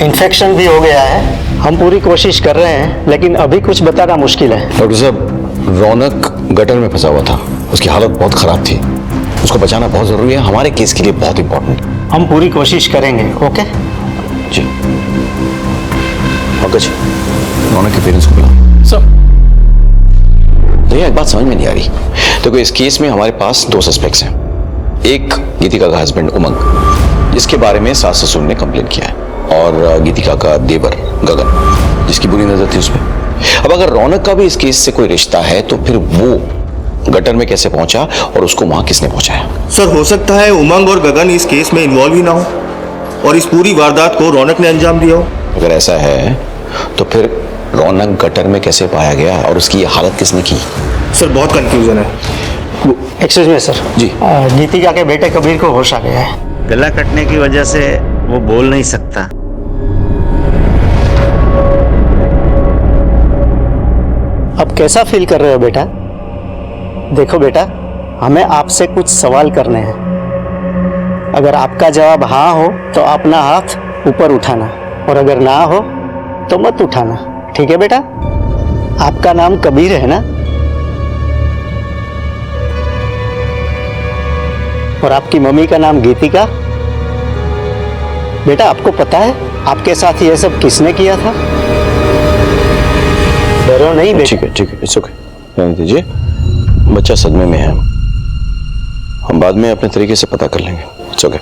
इन्फेक्शन भी हो गया है। हम पूरी कोशिश कर रहे हैं, लेकिन अभी कुछ बताना मुश्किल है। डॉक्टर साहब, रौनक गटर में फंसा हुआ था, उसकी हालत बहुत खराब थी, उसको बचाना बहुत जरूरी है, हमारे केस के लिए बहुत इंपॉर्टेंट। हम पूरी कोशिश करेंगे। ओके जी। पंकज, रौनक के पेरेंट्स को बुलाओ। सर भैया एक बात समझ में नहीं आ रही। देखो, इस केस में हमारे पास 2 सस्पेक्ट्स हैं। एक गीतिका का हस्बैंड उमंग, जिसके बारे में सास ससुर ने कंप्लेन किया है, और गीतिका का देवर गगन, जिसकी बुरी नजर थी उसमें। अब अगर रौनक का भी इस केस से कोई रिश्ता है, तो फिर वो गटर में कैसे पहुंचा और उसको वहां किसने पहुंचाया? सर, हो सकता है उमंग और गगन इस केस में इन्वॉल्व ही ना हो और इस पूरी वारदात को रौनक ने अंजाम दिया हो। अगर ऐसा है तो फिर रौनक गटर में कैसे पाया गया और उसकी हालत किसने की? सर, बहुत कंफ्यूजन है। Excuse me sir. जी। गीतिका के बेटे कबीर को होश आ गया है। गला कटने की वजह से वो बोल नहीं सकता। अब कैसा फील कर रहे हो बेटा? देखो बेटा, हमें आपसे कुछ सवाल करने हैं। अगर आपका जवाब हाँ हो तो अपना हाथ ऊपर उठाना, और अगर ना हो तो मत उठाना। ठीक है बेटा? आपका नाम कबीर है ना? और आपकी मम्मी का नाम गीतिका। बेटा, आपको पता है आपके साथ ये सब किसने किया था? डरो नहीं बेटा। ठीक है, इट्स ओके, रहने दीजिए। बच्चा सदमे में है, हम बाद में अपने तरीके से पता कर लेंगे। It's okay.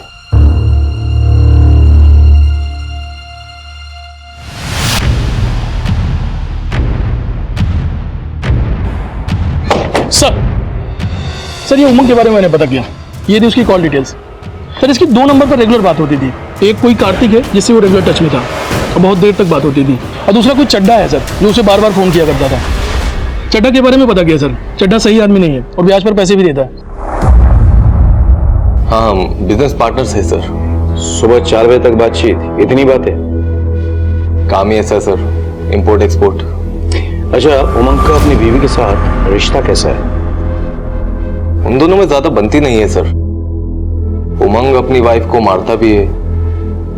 सर, ये उमंग के बारे में मैंने पता किया। ये थी उसकी कॉल डिटेल्स। सर, इसकी 2 नंबर पर रेगुलर बात होती थी। एक कोई कार्तिक है जिससे वो रेगुलर टच में था और बहुत देर तक बात होती थी, और दूसरा कोई चड्डा है सर जो उसे बार बार फोन किया करता था। चड्डा के बारे में पता किया सर, चड्डा सही आदमी नहीं है और ब्याज पर पैसे भी देता है। हाँ, हम बिजनेस पार्टनर्स हैं सर। सुबह 4 बजे तक बातचीत, इतनी बात है। काम ही ऐसा सर, इंपोर्ट एक्सपोर्ट। अच्छा, उमंग का अपनी बीवी के साथ रिश्ता कैसा है? उन दोनों में ज्यादा बनती नहीं है सर। उमंग अपनी वाइफ को मारता भी है,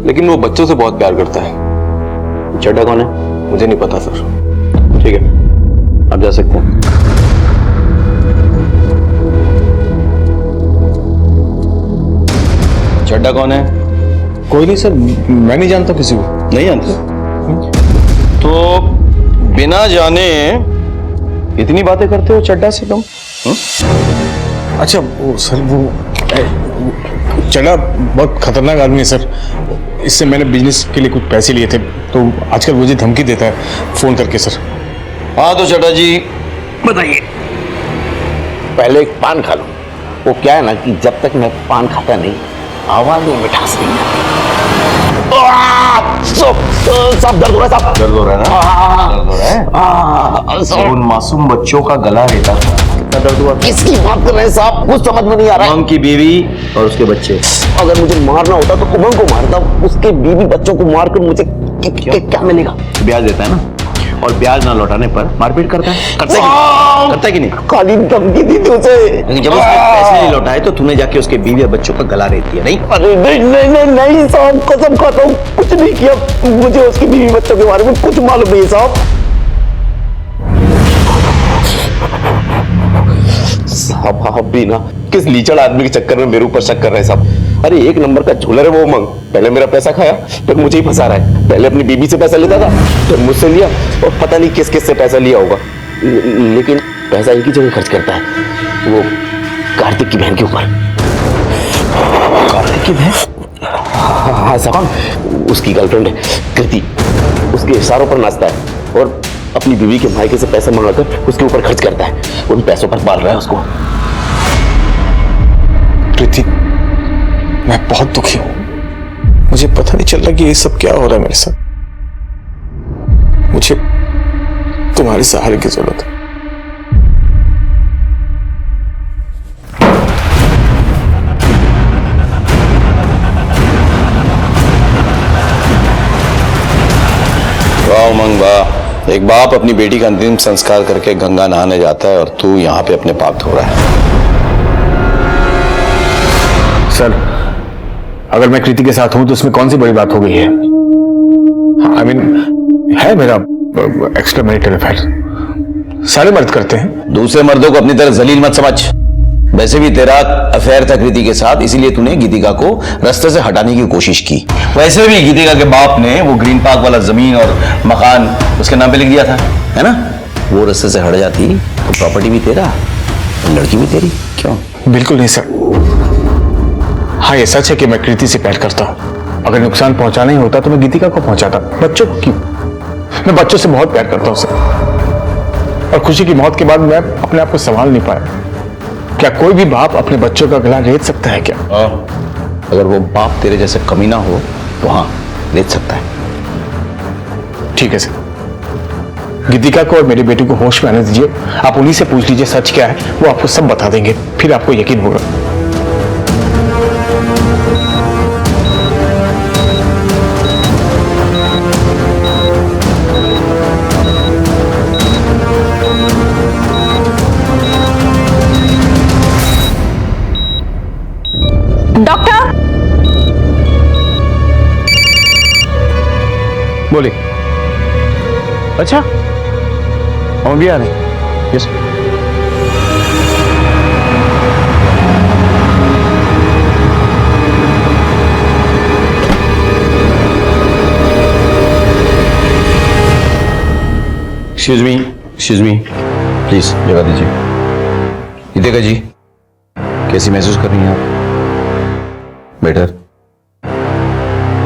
लेकिन वो बच्चों से बहुत प्यार करता है। चड्डा कौन है? मुझे नहीं पता सर। ठीक है, आप जा सकते हैं। चड्डा कौन है? कोई नहीं सर, मैं नहीं जानता किसी को। नहीं जानते? तो बिना जाने इतनी बातें करते हो चड्डा से तुम? अच्छा वो सर, वो चड्डा बहुत खतरनाक आदमी है सर। इससे मैंने बिजनेस के लिए कुछ पैसे लिए थे, तो आजकल मुझे धमकी देता है फोन करके सर। हाँ तो चड्डा जी बताइए। पहले एक पान खा लो। वो क्या है ना कि जब तक मैं पान खाता नहीं, आवाज में मिठास नहीं आती। सब दर्द हो रहा है, सब दर्द हो रहा है ना? दर्द हो रहा है? उन मासूम बच्चों का गला रहता था। कितना दर्द हुआ? किसकी बात कर रहे हैं साहब? कुछ समझ में नहीं आ रहा है। उमंग की बीवी और उसके बच्चे। अगर मुझे मारना होता तो उमंग को मारता, उसके बीवी बच्चों को मारकर मुझे क्या मिलेगा? ब्याज देता है ना, और ब्याज ना लौटाने पर मारपीट करता है। करता है कि नहीं? खाली धमकी दी थी उसे। जब उसने पैसे नहीं लौटाए तो तूने जाके उसके बीवी और बच्चों का गला रेत दिया, नहीं? अरे नहीं साहब, कसम खाता हूँ कुछ नहीं किया। मुझे उसकी बीवी बच्चों के बारे में कुछ मालूम नहीं है साहब। साहब आप भी ना किस लीचड़ आदमी के चक्कर में मेरे ऊपर शक कर रहे हैं साहब। अरे एक नंबर का झोलर है वो उमंग। पहले मेरा पैसा खाया, फिर मुझे ही फंसा रहा है। पहले अपनी बीबी से पैसा लेता था, फिर मुझसे लिया, और पता नहीं किस किस से पैसा लिया होगा। लेकिन पैसा एक ही जगह खर्च करता है, वो कार्तिक की बहन के ऊपर। कार्तिक की बहन? हाँ साहब, उसकी गर्लफ्रेंड है कृति। उसके इशारों पर नाचता है और अपनी बीवी के मायके से पैसा मंगाकर उसके ऊपर खर्च करता है। उन पैसों पर पाल रहा है उसको। कृति, मैं बहुत दुखी हूं। मुझे पता नहीं चल रहा कि ये सब क्या हो रहा है मेरे साथ। मुझे तुम्हारे सहारे की जरूरत है। वाह उमंग वाह, एक बाप अपनी बेटी का अंतिम संस्कार करके गंगा नहाने जाता है और तू यहाँ पे अपने पाप धो रहा है। सर, अगर मैं कृति के साथ हूं तो उसमें कौन सी बड़ी बात हो गई है? आई मीन है मेरा एक्स्ट्रा मैरिटल अफेयर, सारे मर्द करते हैं। दूसरे मर्दों को अपनी तरह जलील मत समझ। वैसे भी तेरा अफेयर था कृति के साथ, इसीलिए तूने गीतिका को रास्ते से हटाने की कोशिश की। वैसे भी गीतिका के बाप ने वो ग्रीन पार्क वाला जमीन और मकान उसके नाम पे लिख दिया था, है ना? वो रास्ते से हट जाती तो प्रॉपर्टी भी तेरा और लड़की भी तेरी। क्यों? बिल्कुल नहीं सर। हाँ, ये सच है कि मैं कृति से प्यार करता हूँ। अगर नुकसान पहुंचाना ही होता तो मैं गीतिका को पहुंचाता। बच्चों को क्यों? मैं बच्चों से बहुत प्यार करता हूँ सर, और खुशी की मौत के बाद मैं अपने आप को संभाल नहीं पाया। क्या कोई भी बाप अपने बच्चों का गला रेत सकता है क्या? अगर वो बाप तेरे जैसे कमीना हो तो हाँ, रेत सकता है। ठीक है सर। गीतिका को और मेरी बेटी को होश में आने दीजिए। आप उन्हीं से पूछ लीजिए सच क्या है, वो आपको सब बता देंगे, फिर आपको यकीन होगा। अच्छा हम भी आ रहे हैं। यस एक्सक्यूज मी प्लीज जगह दीजिए। गीतिका जी कैसी महसूस कर रही हैं आप? बेटर।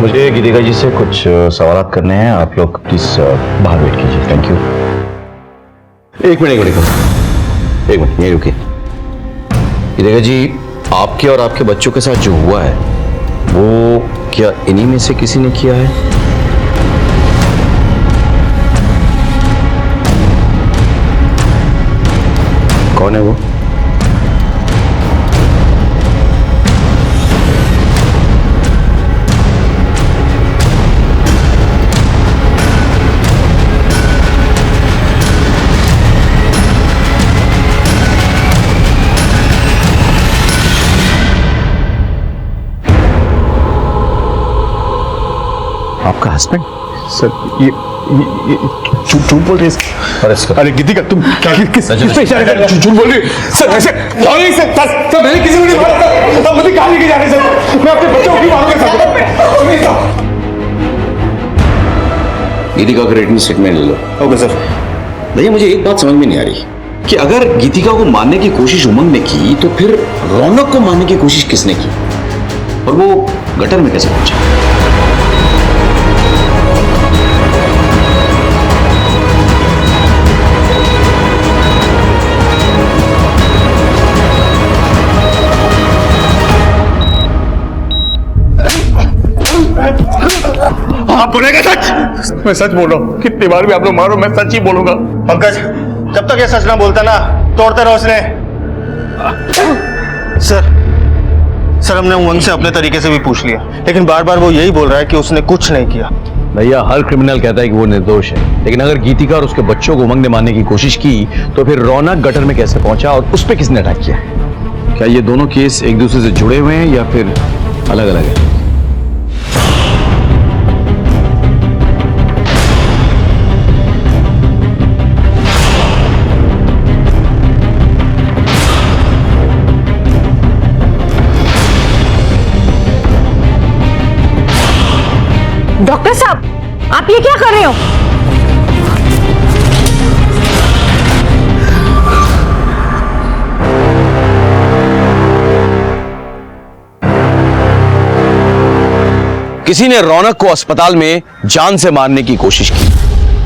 मुझे गीतिका जी से कुछ सवाल करने हैं, आप लोग प्लीज बाहर वेट कीजिए। Thank you. एक मिनट यहीं रुकिए। गीतिका जी आपके और आपके बच्चों के साथ जो हुआ है वो क्या इन्हीं में से किसी ने किया है? कौन है वो? आपका हस्बैंड? सर ये झूठ बोल रहे हैं। अरे गीतिका तुम क्या किस पे इशारे कर रहे हो? झूठ बोल रही सर। ऐसे नहीं सर मैंने किसी को नहीं मारा सर। मुझे कहाँ लेके जा रहे सर? मैं अपने बच्चों को भी मारूंगा सर। गीतिका का रिटन स्टेटमेंट ले लो। Okay sir. भैया मुझे एक बात समझ में नहीं आ रही कि अगर गीतिका को मारने की कोशिश उमंग ने की तो फिर रौनक को मारने की कोशिश किसने की और वो गटर में कैसे पहुंचा? आप बोलेगा सच? मैं सच बोल रहा हूँ। कितनी बार भी आप लोग मारो मैं सच ही बोलूंगा। पंकज जब तक ये सच ना बोलता ना तोड़ते रहो उसने। सर हमने उमंग से अपने तरीके से भी पूछ लिया लेकिन बार बार वो यही बोल रहा है कि उसने कुछ नहीं किया। भैया हर क्रिमिनल कहता है कि वो निर्दोष है, लेकिन अगर गीतिका और उसके बच्चों को उमंग ने मारने की कोशिश की तो फिर रौनक गटर में कैसे पहुंचा और उस पर किसने अटैक किया? क्या ये दोनों केस एक दूसरे से जुड़े हुए हैं या फिर अलग अलग है? डॉक्टर साहब आप ये क्या कर रहे हो? किसी ने रौनक को अस्पताल में जान से मारने की कोशिश की।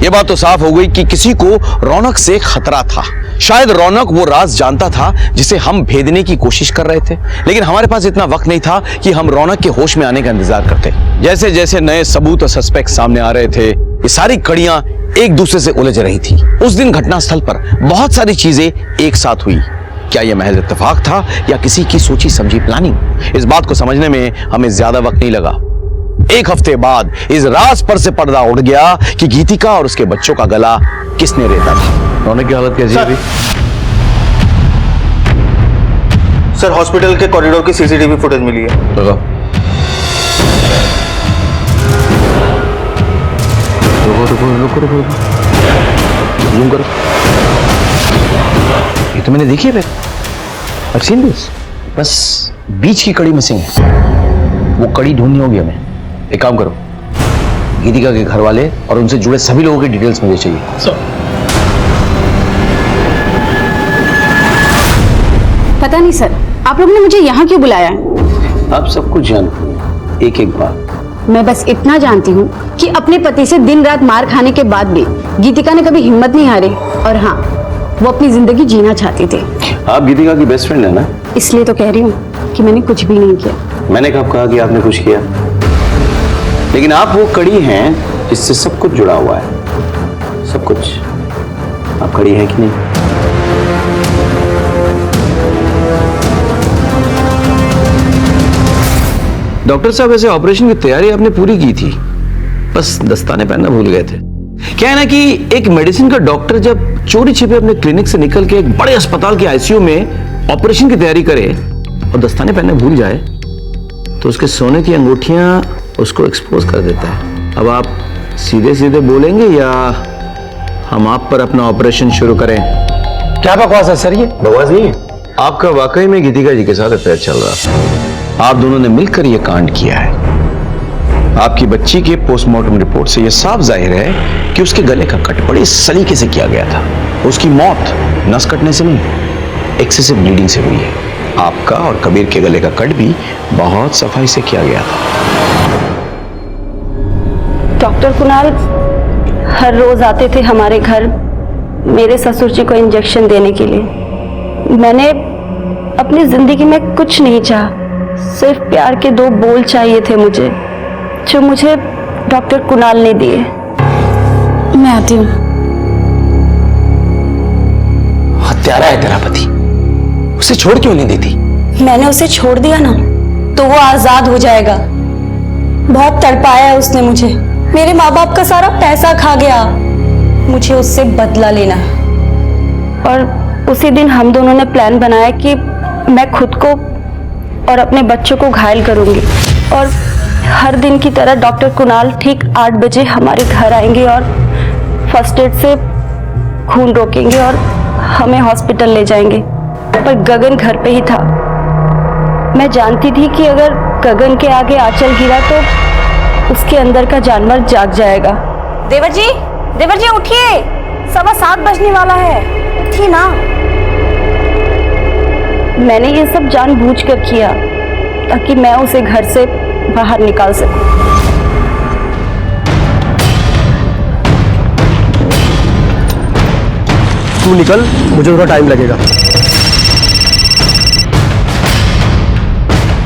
यह बात तो साफ हो गई कि किसी को रौनक से खतरा था। शायद रौनक वो राज जानता था जिसे हम भेदने की कोशिश कर रहे थे, लेकिन हमारे पास इतना वक्त नहीं था कि हम रौनक के होश में आने का इंतजार करते। जैसे जैसे नए सबूत और सस्पेक्ट सामने आ रहे थे, ये सारी कड़ियां एक दूसरे से उलझ रही थी। उस दिन घटनास्थल पर बहुत सारी चीजें एक साथ हुई। क्या यह महज इत्तेफाक था या किसी की सोची समझी प्लानिंग? इस बात को समझने में हमें ज्यादा वक्त नहीं लगा। एक हफ्ते बाद इस राज पर से पर्दा उड़ गया कि गीतिका और उसके बच्चों का गला किसने रेता था। रौनक की हालत कैसी है? सर हॉस्पिटल के कॉरिडोर की सीसीटीवी फुटेज मिली है। रुको जूम करो। ये तो मैंने देखी है। I've seen this। बस बीच की कड़ी मिसिंग है, वो कड़ी ढूंढनी होगी हमें। एक काम करो, गीतिका के घर वाले और उनसे जुड़े सभी लोगों की डिटेल्स मुझे चाहिए। पता नहीं सर आप लोगों ने मुझे यहाँ क्यों बुलाया है? आप सब कुछ जानते हैं, एक एक बात। मैं बस इतना जानती हूँ कि अपने पति से दिन रात मार खाने के बाद भी गीतिका ने कभी हिम्मत नहीं हारी और हाँ वो अपनी जिंदगी जीना चाहती थी। आप गीतिका की बेस्ट फ्रेंड है ना? इसलिए तो कह रही हूँ कि मैंने कुछ भी नहीं किया। मैंने कब कहा कि आपने कुछ किया? लेकिन आप वो कड़ी हैं जिससे सब कुछ जुड़ा हुआ है। सब कुछ। आप कड़ी हैं कि नहीं? डॉक्टर साहब ऐसे ऑपरेशन की तैयारी आपने पूरी की थी, बस दस्ताने पहनना भूल गए थे। क्या है ना कि एक मेडिसिन का डॉक्टर जब चोरी छिपे अपने क्लिनिक से निकल के एक बड़े अस्पताल के आईसीयू में ऑपरेशन की तैयारी करे और दस्ताने पहनने भूल जाए तो उसके सोने की अंगूठियां उसको एक्सपोज कर देता है। अब आप सीधे सीधे बोलेंगे या हम आप पर अपना ऑपरेशन शुरू करें। क्या बकवास है सर ये? बकवास नहीं है, आपका वाकई में गीतिका जी के साथ अफेयर चल रहा था। आप दोनों ने मिलकर यह कांड किया है। आपकी बच्ची के पोस्टमार्टम रिपोर्ट से यह साफ जाहिर है कि उसके गले का कट बड़े सलीके से किया गया था। उसकी मौत नस कटने से नहीं, एक्सेसिव ब्लीडिंग से हुई है। आपका और कबीर के गले का कट भी बहुत सफाई से किया गया था। डॉक्टर कुणाल हर रोज आते थे हमारे घर मेरे ससुर जी को इंजेक्शन देने के लिए। मैंने अपनी जिंदगी में कुछ नहीं चाहा, सिर्फ प्यार के 2 बोल चाहिए थे मुझे, जो मुझे डॉक्टर कुणाल ने दिए। मैं आती हूँ। हत्यारा है तेरा पति, उसे छोड़ क्यों नहीं देती? मैंने उसे छोड़ दिया ना तो वो आजाद हो जाएगा। बहुत तड़पाया है उसने मुझे, मेरे माँ बाप का सारा पैसा खा गया। मुझे उससे बदला लेना है। और उसी दिन हम दोनों ने प्लान बनाया कि मैं खुद को और अपने बच्चों को घायल करूंगी और हर दिन की तरह डॉक्टर कुणाल ठीक 8 बजे हमारे घर आएंगे और फर्स्ट एड से खून रोकेंगे और हमें हॉस्पिटल ले जाएंगे। पर गगन घर पे ही था। मैं जानती थी कि अगर गगन के आगे आंचल गिरा तो उसके अंदर का जानवर जाग जाएगा। देवर जी उठिए, 7:15 बजने वाला है, उठिए ना। मैंने ये सब जानबूझकर किया ताकि मैं उसे घर से बाहर निकाल सकूं। तू निकल, मुझे थोड़ा टाइम लगेगा।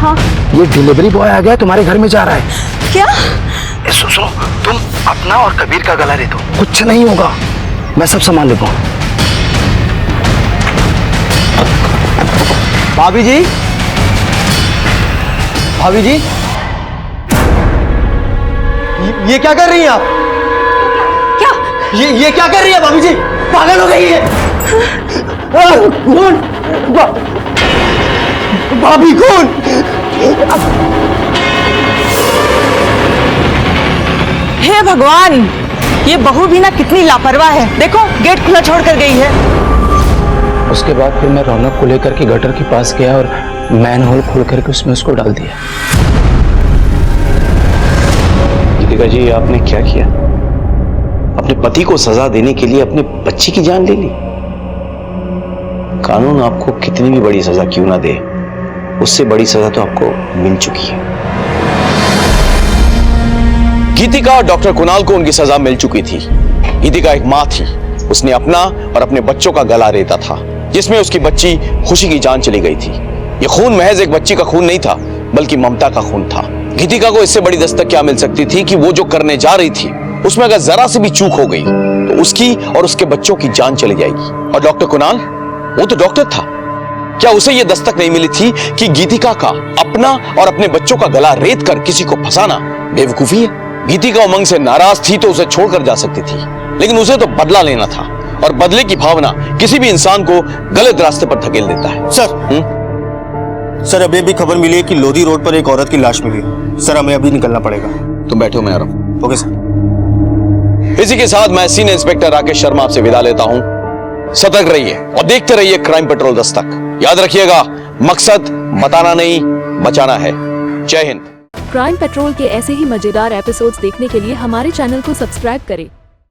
हाँ, ये डिलीवरी बॉय आ गया, तुम्हारे घर में जा रहा है। क्या? सुनो, तुम अपना और कबीर का गला दे दो, कुछ नहीं होगा, मैं सब संभाल लेता हूँ। भाभी जी, भाभी जी, ये क्या कर रही हैं आप? क्या? ये क्या कर रही है भाभी जी? पागल हो गई है? कौन? भाभी कौन? हे भगवान, ये बहू भी ना कितनी लापरवाह है। देखो गेट खुला छोड़ कर गई है। उसके बाद फिर मैं रौनक को लेकर के गटर के पास गया और मैन होल खोल करके उसमें उसको डाल दिया। गीतिका जी, आपने क्या किया? अपने पति को सजा देने के लिए अपने बच्ची की जान ले ली। कानून आपको कितनी भी बड़ी सजा क्यों ना दे, उससे बड़ी सजा तो आपको मिल चुकी है। गीतिका और डॉक्टर कुणाल को उनकी सजा मिल चुकी थी। गीतिका एक मां थी, उसने अपना और अपने बच्चों का गला रेता था, जिसमें उसकी बच्ची खुशी की जान चली गई थी। यह खून महज एक बच्ची का खून नहीं था, बल्कि ममता का खून था। गीतिका को इससे बड़ी दस्तक क्या मिल सकती थी कि वो जो करने जा रही थी उसमें अगर जरा सी भी चूक हो गई तो उसकी और उसके बच्चों की जान चली जाएगी। और डॉक्टर कुणाल, वो तो डॉक्टर था, क्या उसे यह दस्तक नहीं मिली थी कि गीतिका का अपना और अपने बच्चों का गला रेत कर किसी को फंसाना बेवकूफी है? गीतिका उमंग से नाराज थी तो उसे छोड़कर जा सकती थी, लेकिन उसे तो बदला लेना था, और बदले की भावना किसी भी इंसान को गलत रास्ते पर धकेल देता है। सर अभी भी खबर मिली है कि लोधी रोड पर एक औरत की लाश मिली है। सर हमें अभी निकलना पड़ेगा। तुम बैठो, मैं आ रहा हूं। Okay sir. इसी के साथ मैं सीनियर इंस्पेक्टर राकेश शर्मा आपसे विदा लेता हूं। सतर्क रहिए और देखते रहिए क्राइम पेट्रोल दस्तक। याद रखिएगा, मकसद बताना नहीं, बचाना है। जय हिंद। क्राइम पेट्रोल के ऐसे ही मजेदार एपिसोड्स देखने के लिए हमारे चैनल को सब्सक्राइब करें